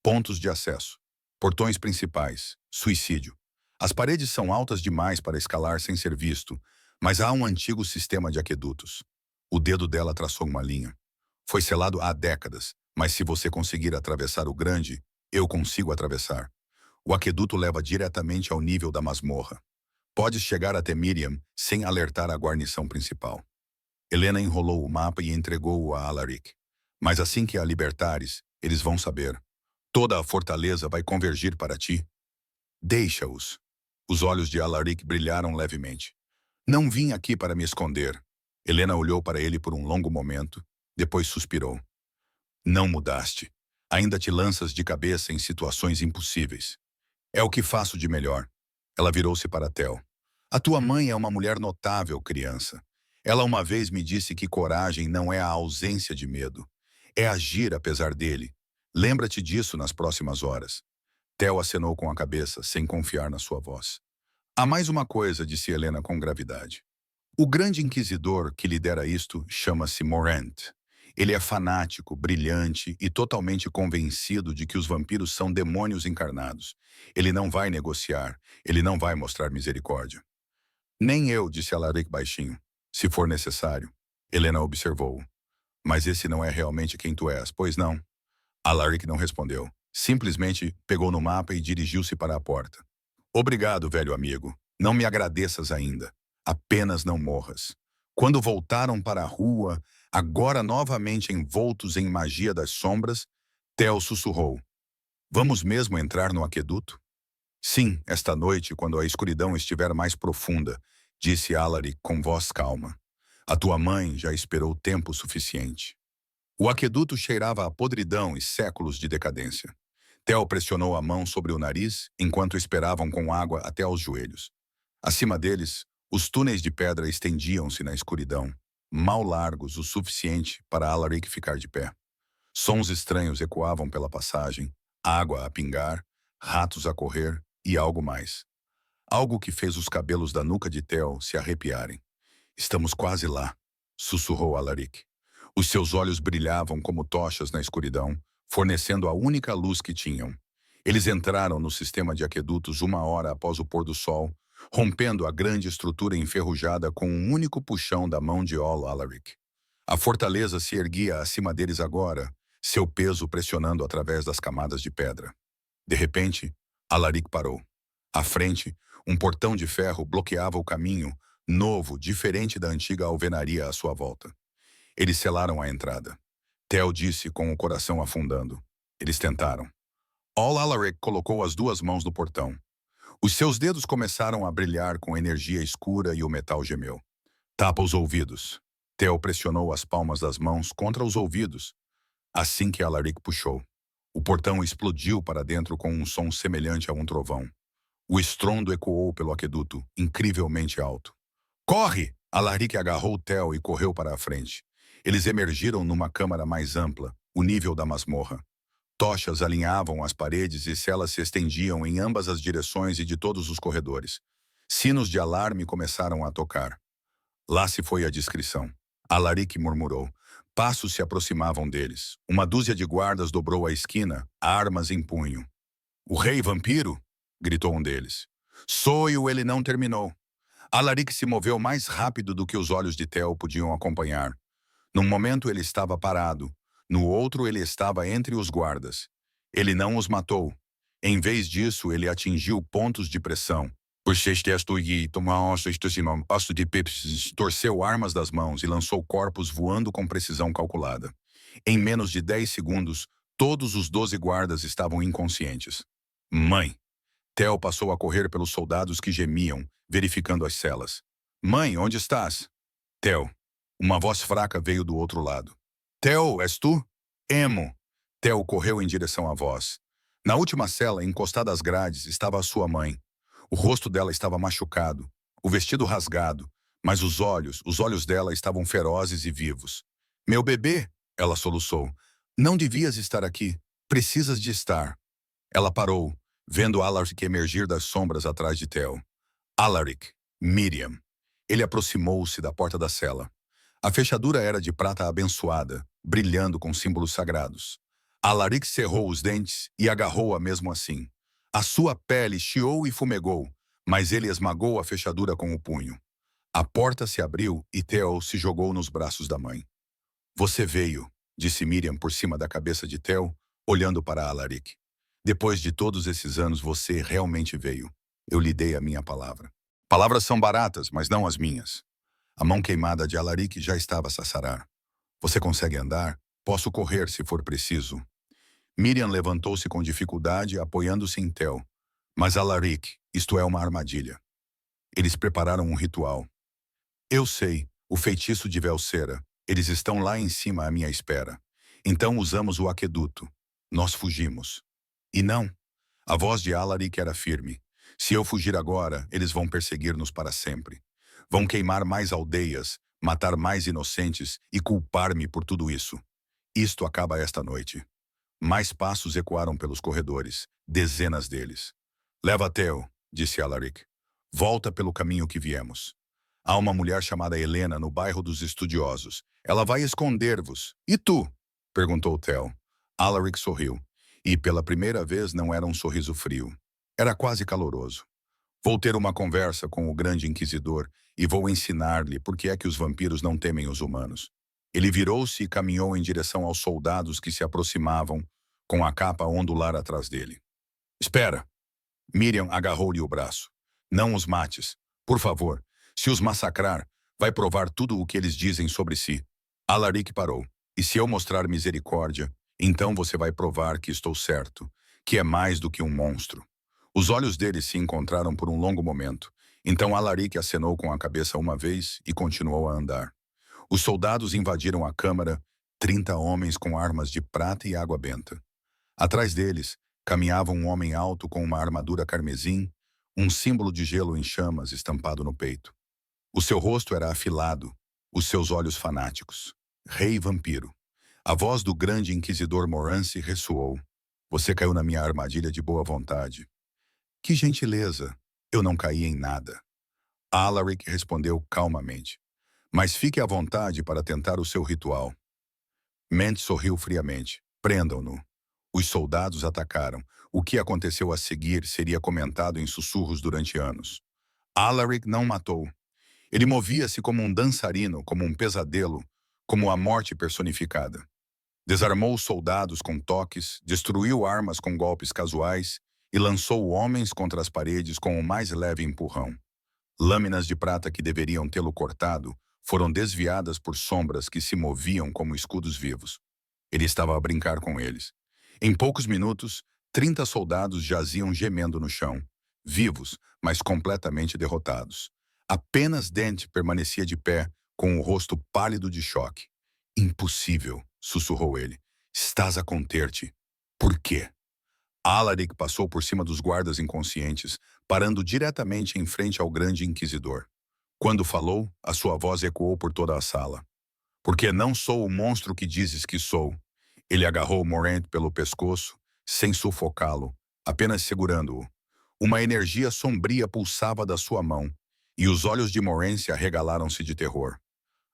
Pontos de acesso. Portões principais. Suicídio. As paredes são altas demais para escalar sem ser visto, mas há um antigo sistema de aquedutos. O dedo dela traçou uma linha. Foi selado há décadas, mas se você conseguir atravessar o grande, eu consigo atravessar. O aqueduto leva diretamente ao nível da masmorra. Podes chegar até Miriam sem alertar a guarnição principal. Helena enrolou o mapa e entregou-o a Alaric. Mas assim que a libertares, eles vão saber. Toda a fortaleza vai convergir para ti. Deixa-os. Os olhos de Alaric brilharam levemente. Não vim aqui para me esconder. Helena olhou para ele por um longo momento, depois suspirou. Não mudaste. Ainda te lanças de cabeça em situações impossíveis. É o que faço de melhor. Ela virou-se para Theo. A tua mãe é uma mulher notável, criança. Ela uma vez me disse que coragem não é a ausência de medo. É agir apesar dele. Lembra-te disso nas próximas horas. Theo acenou com a cabeça, sem confiar na sua voz. Há mais uma coisa, disse Helena com gravidade. O grande inquisidor que lidera isto chama-se Morant. Ele é fanático, brilhante e totalmente convencido de que os vampiros são demônios encarnados. Ele não vai negociar, ele não vai mostrar misericórdia. Nem eu, disse Alaric baixinho. Se for necessário. Helena observou. Mas esse não é realmente quem tu és, pois não? Alaric não respondeu. Simplesmente pegou no mapa e dirigiu-se para a porta. Obrigado, velho amigo. Não me agradeças ainda. Apenas não morras. Quando voltaram para a rua, agora novamente envoltos em magia das sombras, Theo sussurrou. Vamos mesmo entrar no aqueduto? Sim, esta noite, quando a escuridão estiver mais profunda, disse Alaric com voz calma. A tua mãe já esperou tempo suficiente. O aqueduto cheirava a podridão e séculos de decadência. Theo pressionou a mão sobre o nariz enquanto esperavam com água até aos joelhos. Acima deles, os túneis de pedra estendiam-se na escuridão, mal largos o suficiente para Alaric ficar de pé. Sons estranhos ecoavam pela passagem, água a pingar, ratos a correr e algo mais. Algo que fez os cabelos da nuca de Theo se arrepiarem. Estamos quase lá, sussurrou Alaric. Os seus olhos brilhavam como tochas na escuridão, fornecendo a única luz que tinham. Eles entraram no sistema de aquedutos 1 hora após o pôr do sol, rompendo a grande estrutura enferrujada com um único puxão da mão de Ol Alaric. A fortaleza se erguia acima deles agora, seu peso pressionando através das camadas de pedra. De repente, Alaric parou. À frente, um portão de ferro bloqueava o caminho, novo, diferente da antiga alvenaria à sua volta. Eles selaram a entrada. Theo disse com o coração afundando. Eles tentaram. Ol Alaric colocou as 2 mãos no portão. Os seus dedos começaram a brilhar com energia escura e o metal gemeu. Tapa os ouvidos. Theo pressionou as palmas das mãos contra os ouvidos. Assim que Alaric puxou, o portão explodiu para dentro com um som semelhante a um trovão. O estrondo ecoou pelo aqueduto, incrivelmente alto. Corre! Alaric agarrou Theo e correu para a frente. Eles emergiram numa câmara mais ampla, o nível da masmorra. Tochas alinhavam as paredes e celas se estendiam em ambas as direções e de todos os corredores. Sinos de alarme começaram a tocar. Lá se foi a descrição. Alaric murmurou. Passos se aproximavam deles. Uma dúzia de guardas dobrou a esquina, armas em punho. O rei vampiro? Gritou um deles. Soio ele não terminou. Alaric se moveu mais rápido do que os olhos de Theo podiam acompanhar. Num momento ele estava parado, no outro ele estava entre os guardas. Ele não os matou. Em vez disso, ele atingiu pontos de pressão. Torceu armas das mãos e lançou corpos voando com precisão calculada. Em menos de 10 segundos, todos os 12 guardas estavam inconscientes. Mãe! Theo passou a correr pelos soldados que gemiam, verificando as celas. Mãe, onde estás? Theo. Uma voz fraca veio do outro lado. Theo, és tu? Emo. Theo correu em direção à voz. Na última cela, encostada às grades, estava a sua mãe. O rosto dela estava machucado, o vestido rasgado, mas os olhos dela estavam ferozes e vivos. Meu bebê, ela soluçou. Não devias estar aqui. Precisas de estar. Ela parou, vendo Alaric emergir das sombras atrás de Theo. Alaric, Miriam. Ele aproximou-se da porta da cela. A fechadura era de prata abençoada, brilhando com símbolos sagrados. Alaric cerrou os dentes e agarrou-a mesmo assim. A sua pele chiou e fumegou, mas ele esmagou a fechadura com o punho. A porta se abriu e Theo se jogou nos braços da mãe. Você veio, disse Miriam por cima da cabeça de Theo, olhando para Alaric. Depois de todos esses anos, você realmente veio. Eu lhe dei a minha palavra. Palavras são baratas, mas não as minhas. A mão queimada de Alaric já estava a saçarar. Você consegue andar? Posso correr se for preciso. Miriam levantou-se com dificuldade, apoiando-se em Theo. Mas Alaric, isto é uma armadilha. Eles prepararam um ritual. Eu sei, o feitiço de Velcera. Eles estão lá em cima à minha espera. Então usamos o aqueduto. Nós fugimos. E não. A voz de Alaric era firme. Se eu fugir agora, eles vão perseguir-nos para sempre. Vão queimar mais aldeias, matar mais inocentes e culpar-me por tudo isso. Isto acaba esta noite. Mais passos ecoaram pelos corredores, dezenas deles. Leva Theo, disse Alaric. Volta pelo caminho que viemos. Há uma mulher chamada Helena no bairro dos Estudiosos. Ela vai esconder-vos. E tu? Perguntou Tel. Alaric sorriu. E pela primeira vez não era um sorriso frio. Era quase caloroso. Vou ter uma conversa com o grande inquisidor e vou ensinar-lhe por que é que os vampiros não temem os humanos. Ele virou-se e caminhou em direção aos soldados que se aproximavam, com a capa a ondular atrás dele. Espera! Miriam agarrou-lhe o braço. Não os mates. Por favor, se os massacrar, vai provar tudo o que eles dizem sobre si. Alaric parou. E se eu mostrar misericórdia, então você vai provar que estou certo, que é mais do que um monstro. Os olhos dele se encontraram por um longo momento. Então Alaric acenou com a cabeça uma vez e continuou a andar. Os soldados invadiram a câmara, 30 homens com armas de prata e água benta. Atrás deles, caminhava um homem alto com uma armadura carmesim, um símbolo de gelo em chamas estampado no peito. O seu rosto era afilado, os seus olhos fanáticos. Rei vampiro. A voz do grande inquisidor Morance ressoou. Você caiu na minha armadilha de boa vontade. Que gentileza! Eu não caí em nada. Alaric respondeu calmamente. Mas fique à vontade para tentar o seu ritual. Ment sorriu friamente. Prendam-no. Os soldados atacaram. O que aconteceu a seguir seria comentado em sussurros durante anos. Alaric não matou. Ele movia-se como um dançarino, como um pesadelo, como a morte personificada. Desarmou os soldados com toques, destruiu armas com golpes casuais e lançou homens contra as paredes com o mais leve empurrão. Lâminas de prata que deveriam tê-lo cortado foram desviadas por sombras que se moviam como escudos vivos. Ele estava a brincar com eles. Em poucos minutos, 30 soldados jaziam gemendo no chão, vivos, mas completamente derrotados. Apenas Dent permanecia de pé, com o rosto pálido de choque. Impossível, sussurrou ele. Estás a conter-te. Por quê? Alaric passou por cima dos guardas inconscientes, parando diretamente em frente ao grande inquisidor. Quando falou, a sua voz ecoou por toda a sala. Porque não sou o monstro que dizes que sou. Ele agarrou Morant pelo pescoço, sem sufocá-lo, apenas segurando-o. Uma energia sombria pulsava da sua mão, e os olhos de Morant se arregalaram-se de terror.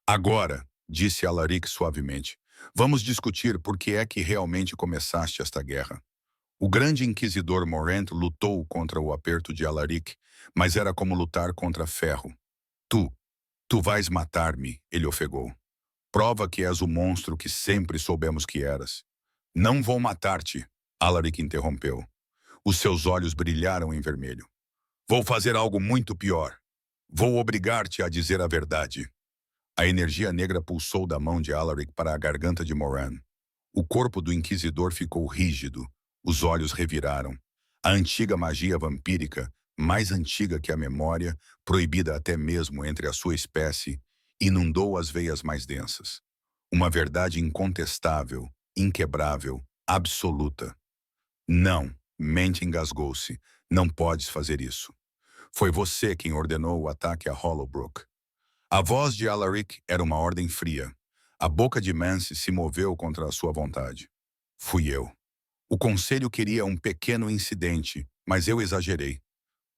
Agora, disse Alaric suavemente, vamos discutir por que é que realmente começaste esta guerra. O grande inquisidor Morant lutou contra o aperto de Alaric, mas era como lutar contra ferro. Tu vais matar-me, ele ofegou. Prova que és o monstro que sempre soubemos que eras. Não vou matar-te, Alaric interrompeu. Os seus olhos brilharam em vermelho. Vou fazer algo muito pior. Vou obrigar-te a dizer a verdade. A energia negra pulsou da mão de Alaric para a garganta de Moran. O corpo do inquisidor ficou rígido. Os olhos reviraram. A antiga magia vampírica, mais antiga que a memória, proibida até mesmo entre a sua espécie, inundou as veias mais densas. Uma verdade incontestável, inquebrável, absoluta. Não, Mente engasgou-se. Não podes fazer isso. Foi você quem ordenou o ataque a Hollowbrook. A voz de Alaric era uma ordem fria. A boca de Mance se moveu contra a sua vontade. Fui eu. O conselho queria um pequeno incidente, mas eu exagerei.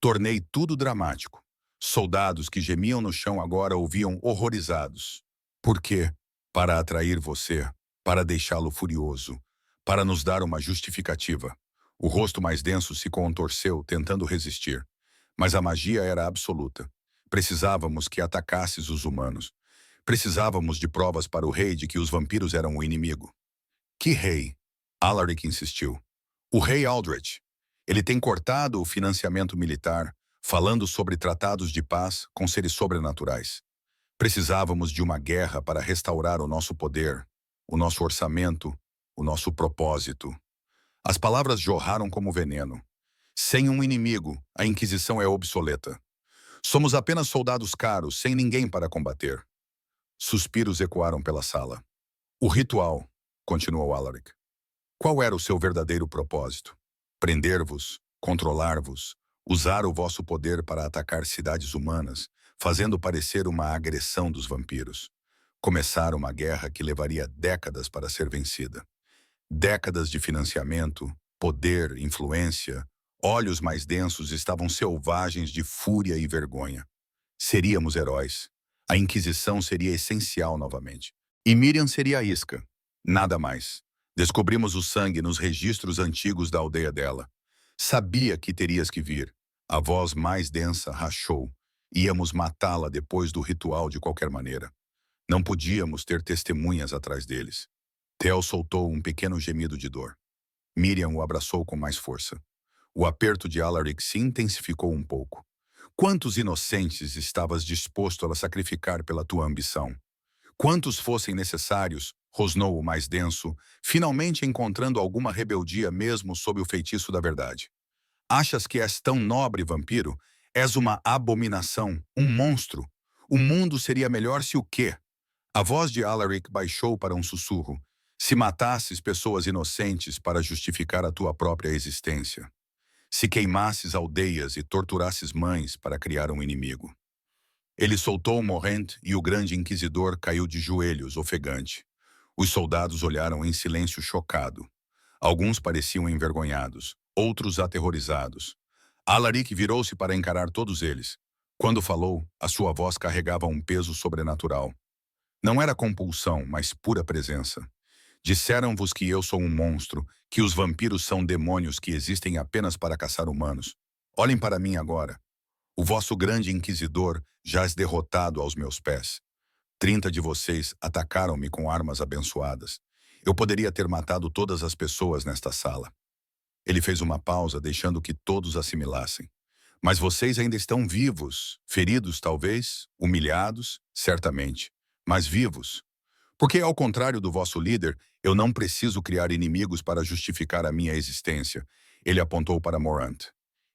Tornei tudo dramático. Soldados que gemiam no chão agora ouviam horrorizados. Por quê? Para atrair você, para deixá-lo furioso, para nos dar uma justificativa. O rosto mais denso se contorceu, tentando resistir. Mas a magia era absoluta. Precisávamos que atacasses os humanos. Precisávamos de provas para o rei de que os vampiros eram o inimigo. Que rei? Alaric insistiu. O rei Aldrich. Ele tem cortado o financiamento militar, falando sobre tratados de paz com seres sobrenaturais. Precisávamos de uma guerra para restaurar o nosso poder, o nosso orçamento, o nosso propósito. As palavras jorraram como veneno. Sem um inimigo, a Inquisição é obsoleta. Somos apenas soldados caros, sem ninguém para combater. Suspiros ecoaram pela sala. O ritual, continuou Alaric. Qual era o seu verdadeiro propósito? Prender-vos, controlar-vos, usar o vosso poder para atacar cidades humanas, fazendo parecer uma agressão dos vampiros. Começar uma guerra que levaria décadas para ser vencida. Décadas de financiamento, poder, influência, olhos mais densos estavam selvagens de fúria e vergonha. Seríamos heróis. A Inquisição seria essencial novamente. E Miriam seria a isca. Nada mais. Descobrimos o sangue nos registros antigos da aldeia dela. Sabia que terias que vir. A voz mais densa rachou. Íamos matá-la depois do ritual de qualquer maneira. Não podíamos ter testemunhas atrás deles. Theo soltou um pequeno gemido de dor. Miriam o abraçou com mais força. O aperto de Alaric se intensificou um pouco. Quantos inocentes estavas disposto a sacrificar pela tua ambição? Quantos fossem necessários, rosnou o mais denso, finalmente encontrando alguma rebeldia mesmo sob o feitiço da verdade. Achas que és tão nobre, vampiro? És uma abominação, um monstro. O mundo seria melhor se o quê? A voz de Alaric baixou para um sussurro. Se matasses pessoas inocentes para justificar a tua própria existência. Se queimasses aldeias e torturasses mães para criar um inimigo. Ele soltou Morrent e o grande inquisidor caiu de joelhos, ofegante. Os soldados olharam em silêncio chocado. Alguns pareciam envergonhados, outros aterrorizados. Alaric virou-se para encarar todos eles. Quando falou, a sua voz carregava um peso sobrenatural. Não era compulsão, mas pura presença. Disseram-vos que eu sou um monstro, que os vampiros são demônios que existem apenas para caçar humanos. Olhem para mim agora. O vosso grande inquisidor jaz derrotado aos meus pés. 30 de vocês atacaram-me com armas abençoadas. Eu poderia ter matado todas as pessoas nesta sala. Ele fez uma pausa, deixando que todos assimilassem. Mas vocês ainda estão vivos, feridos talvez, humilhados, certamente, mas vivos. Porque, ao contrário do vosso líder, eu não preciso criar inimigos para justificar a minha existência. Ele apontou para Morant.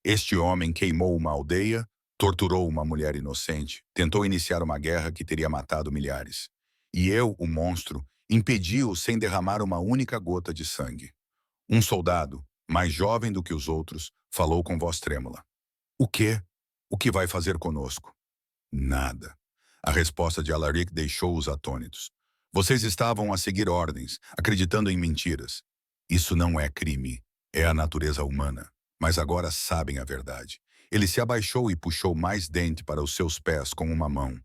Este homem queimou uma aldeia, torturou uma mulher inocente, tentou iniciar uma guerra que teria matado milhares. E eu, o monstro, impedi-o sem derramar uma única gota de sangue. Um soldado, mais jovem do que os outros, falou com voz trêmula. O quê? O que vai fazer conosco? Nada. A resposta de Alaric deixou-os atônitos. Vocês estavam a seguir ordens, acreditando em mentiras. Isso não é crime, é a natureza humana. Mas agora sabem a verdade. Ele se abaixou e puxou mais dente para os seus pés com uma mão.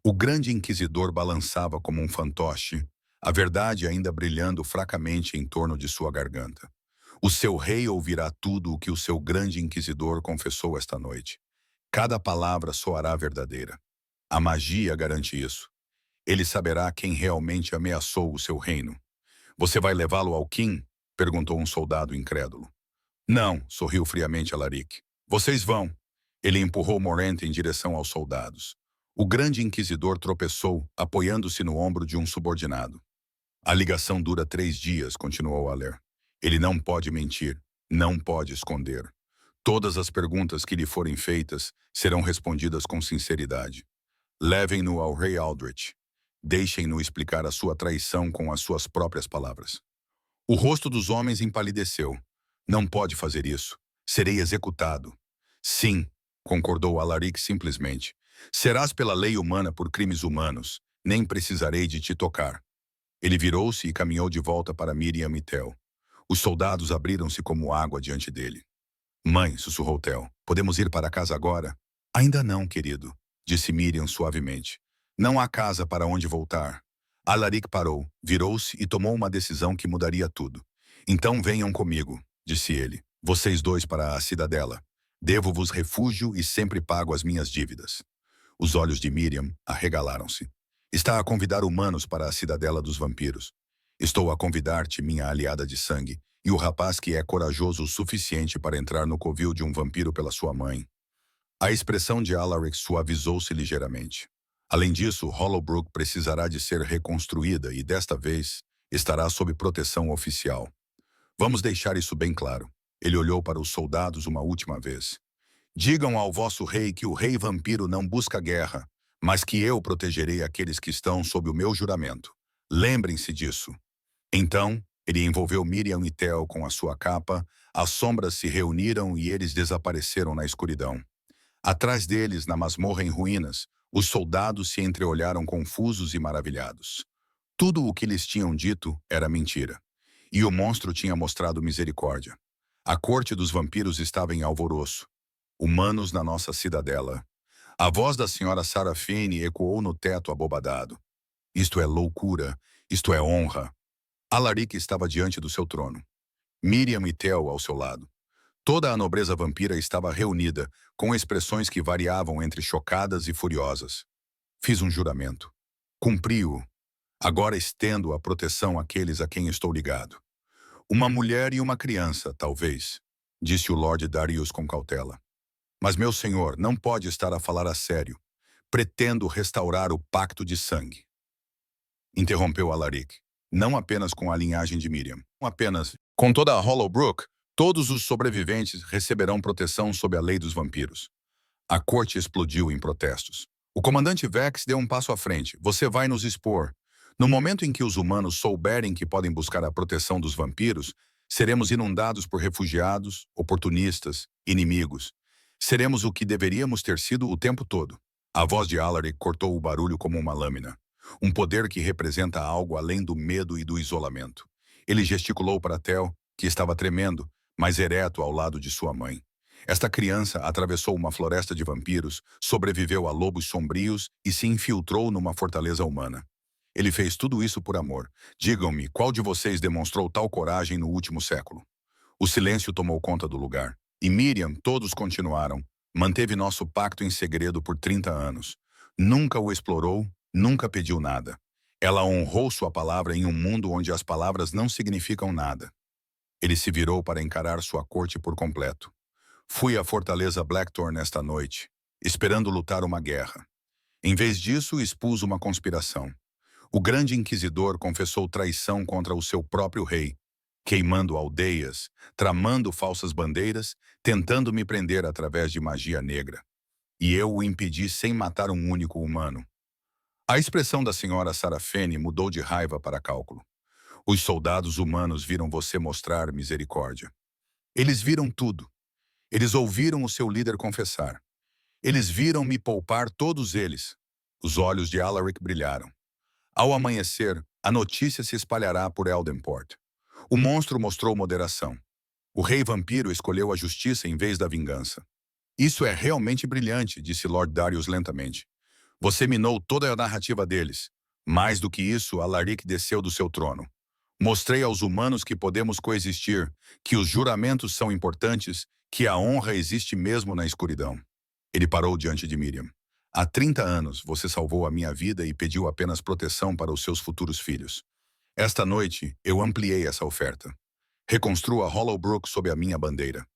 O grande inquisidor balançava como um fantoche, a verdade ainda brilhando fracamente em torno de sua garganta. O seu rei ouvirá tudo o que o seu grande inquisidor confessou esta noite. Cada palavra soará verdadeira. A magia garante isso. Ele saberá quem realmente ameaçou o seu reino. Você vai levá-lo ao Kim? Perguntou um soldado incrédulo. Não, sorriu friamente Alaric. Vocês vão. Ele empurrou Morant em direção aos soldados. O grande inquisidor tropeçou, apoiando-se no ombro de um subordinado. A ligação dura 3 dias, continuou a ler. Ele não pode mentir, não pode esconder. Todas as perguntas que lhe forem feitas serão respondidas com sinceridade. Levem-no ao rei Aldrich. Deixem-no explicar a sua traição com as suas próprias palavras. O rosto dos homens empalideceu. Não pode fazer isso. Serei executado. Sim, concordou Alaric simplesmente. Serás pela lei humana por crimes humanos. Nem precisarei de te tocar. Ele virou-se e caminhou de volta para Miriam e Theo. Os soldados abriram-se como água diante dele. Mãe, sussurrou Theo, podemos ir para casa agora? Ainda não, querido, disse Miriam suavemente. Não há casa para onde voltar. Alaric parou, virou-se e tomou uma decisão que mudaria tudo. Então venham comigo, disse ele. Vocês dois para a cidadela. Devo-vos refúgio e sempre pago as minhas dívidas. Os olhos de Miriam arregalaram-se. Está a convidar humanos para a cidadela dos vampiros. Estou a convidar-te, minha aliada de sangue, e o rapaz que é corajoso o suficiente para entrar no covil de um vampiro pela sua mãe. A expressão de Alaric suavizou-se ligeiramente. Além disso, Hollowbrook precisará de ser reconstruída e, desta vez, estará sob proteção oficial. Vamos deixar isso bem claro. Ele olhou para os soldados uma última vez. Digam ao vosso rei que o rei vampiro não busca guerra, mas que eu protegerei aqueles que estão sob o meu juramento. Lembrem-se disso. Então, ele envolveu Miriam e Theo com a sua capa, as sombras se reuniram e eles desapareceram na escuridão. Atrás deles, na masmorra em ruínas, os soldados se entreolharam confusos e maravilhados. Tudo o que lhes tinham dito era mentira. E o monstro tinha mostrado misericórdia. A corte dos vampiros estava em alvoroço. Humanos na nossa cidadela. A voz da senhora Sarah Finney ecoou no teto abobadado. Isto é loucura, isto é honra. Alaric estava diante do seu trono. Miriam e Theo ao seu lado. Toda a nobreza vampira estava reunida, com expressões que variavam entre chocadas e furiosas. Fiz um juramento. Cumpri-o. Agora estendo a proteção àqueles a quem estou ligado. Uma mulher e uma criança, talvez, disse o Lord Darius com cautela. Mas meu senhor não pode estar a falar a sério. Pretendo restaurar o pacto de sangue. Interrompeu Alaric. Não apenas com a linhagem de Miriam. Não apenas. Com toda a Hollowbrook, todos os sobreviventes receberão proteção sob a lei dos vampiros. A corte explodiu em protestos. O comandante Vex deu um passo à frente. Você vai nos expor. No momento em que os humanos souberem que podem buscar a proteção dos vampiros, seremos inundados por refugiados, oportunistas, inimigos. Seremos o que deveríamos ter sido o tempo todo. A voz de Alaric cortou o barulho como uma lâmina. Um poder que representa algo além do medo e do isolamento. Ele gesticulou para Theo, que estava tremendo, mas ereto ao lado de sua mãe. Esta criança atravessou uma floresta de vampiros, sobreviveu a lobos sombrios e se infiltrou numa fortaleza humana. Ele fez tudo isso por amor. Digam-me, qual de vocês demonstrou tal coragem no último século? O silêncio tomou conta do lugar. E Miriam, todos continuaram. Manteve nosso pacto em segredo por 30 anos. Nunca o explorou, nunca pediu nada. Ela honrou sua palavra em um mundo onde as palavras não significam nada. Ele se virou para encarar sua corte por completo. Fui à fortaleza Blackthorn esta noite, esperando lutar uma guerra. Em vez disso, expus uma conspiração. O grande inquisidor confessou traição contra o seu próprio rei, queimando aldeias, tramando falsas bandeiras, tentando me prender através de magia negra. E eu o impedi sem matar um único humano. A expressão da senhora Sarah Finney mudou de raiva para cálculo. Os soldados humanos viram você mostrar misericórdia. Eles viram tudo. Eles ouviram o seu líder confessar. Eles viram me poupar todos eles. Os olhos de Alaric brilharam. Ao amanhecer, a notícia se espalhará por Eldenport. O monstro mostrou moderação. O rei vampiro escolheu a justiça em vez da vingança. Isso é realmente brilhante, disse Lord Darius lentamente. Você minou toda a narrativa deles. Mais do que isso, Alaric desceu do seu trono. Mostrei aos humanos que podemos coexistir, que os juramentos são importantes, que a honra existe mesmo na escuridão. Ele parou diante de Miriam. Há 30 anos você salvou a minha vida e pediu apenas proteção para os seus futuros filhos. Esta noite, eu ampliei essa oferta. Reconstrua Hollowbrook sob a minha bandeira.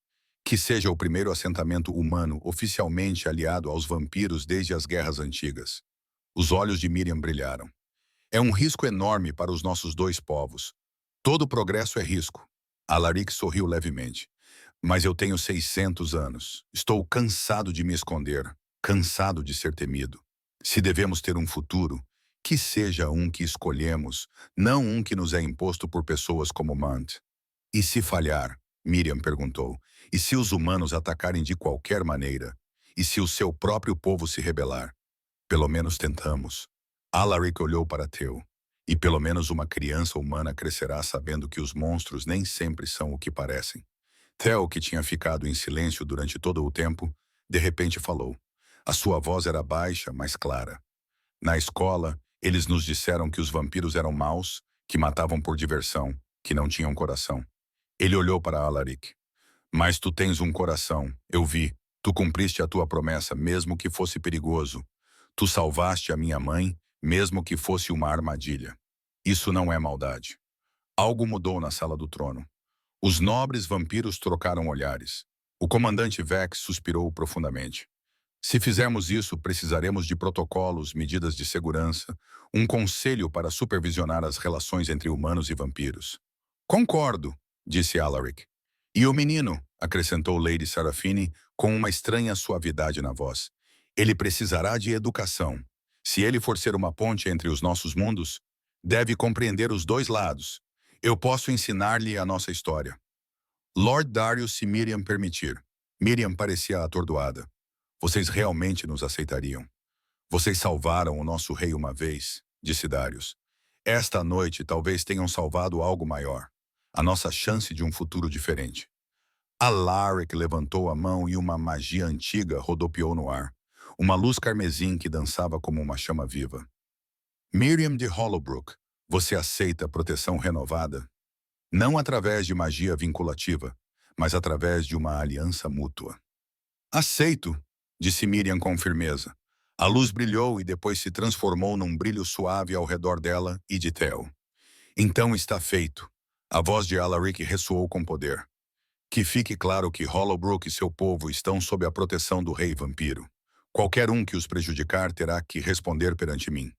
Que seja o primeiro assentamento humano oficialmente aliado aos vampiros desde as guerras antigas. Os olhos de Miriam brilharam. É um risco enorme para os nossos dois povos. Todo progresso é risco. Alaric sorriu levemente. Mas eu tenho 600 anos. Estou cansado de me esconder, cansado de ser temido. Se devemos ter um futuro, que seja um que escolhemos, não um que nos é imposto por pessoas como Mant. E se falhar? Miriam perguntou. E se os humanos atacarem de qualquer maneira? E se o seu próprio povo se rebelar? Pelo menos tentamos. Alaric olhou para Theo. E pelo menos uma criança humana crescerá sabendo que os monstros nem sempre são o que parecem. Theo, que tinha ficado em silêncio durante todo o tempo, de repente falou. A sua voz era baixa, mas clara. Na escola, eles nos disseram que os vampiros eram maus, que matavam por diversão, que não tinham coração. Ele olhou para Alaric. Mas tu tens um coração, eu vi. Tu cumpriste a tua promessa, mesmo que fosse perigoso. Tu salvaste a minha mãe, mesmo que fosse uma armadilha. Isso não é maldade. Algo mudou na sala do trono. Os nobres vampiros trocaram olhares. O comandante Vex suspirou profundamente. Se fizermos isso, precisaremos de protocolos, medidas de segurança, um conselho para supervisionar as relações entre humanos e vampiros. Concordo, disse Alaric. E o menino, acrescentou Lady Sarah Finney com uma estranha suavidade na voz. Ele precisará de educação. Se ele for ser uma ponte entre os nossos mundos, deve compreender os dois lados. Eu posso ensinar-lhe a nossa história. Lord Darius, se Miriam permitir. Miriam parecia atordoada. Vocês realmente nos aceitariam? Vocês salvaram o nosso rei uma vez, disse Darius. Esta noite talvez tenham salvado algo maior. A nossa chance de um futuro diferente. Alaric levantou a mão e uma magia antiga rodopiou no ar. uma luz carmesim que dançava como uma chama viva. Miriam de Hollowbrook, você aceita proteção renovada? Não através de magia vinculativa, mas através de uma aliança mútua. Aceito, disse Miriam com firmeza. A luz brilhou e depois se transformou num brilho suave ao redor dela e de Theo. Então está feito. A voz de Alaric ressoou com poder. Que fique claro que Hollowbrook e seu povo estão sob a proteção do rei vampiro. Qualquer um que os prejudicar terá que responder perante mim.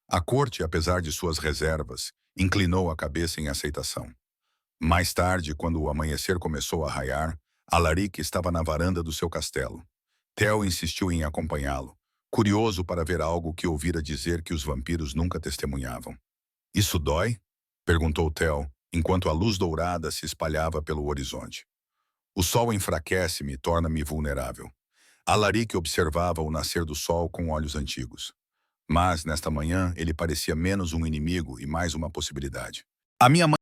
A corte, apesar de suas reservas, inclinou a cabeça em aceitação. Mais tarde, quando o amanhecer começou a raiar, Alaric estava na varanda do seu castelo. Theo insistiu em acompanhá-lo, curioso para ver algo que ouvira dizer que os vampiros nunca testemunhavam. Isso dói? Perguntou Theo, enquanto a luz dourada se espalhava pelo horizonte. O sol enfraquece-me e torna-me vulnerável. Alaric observava o nascer do sol com olhos antigos. Mas, nesta manhã, ele parecia menos um inimigo e mais uma possibilidade. A minha mãe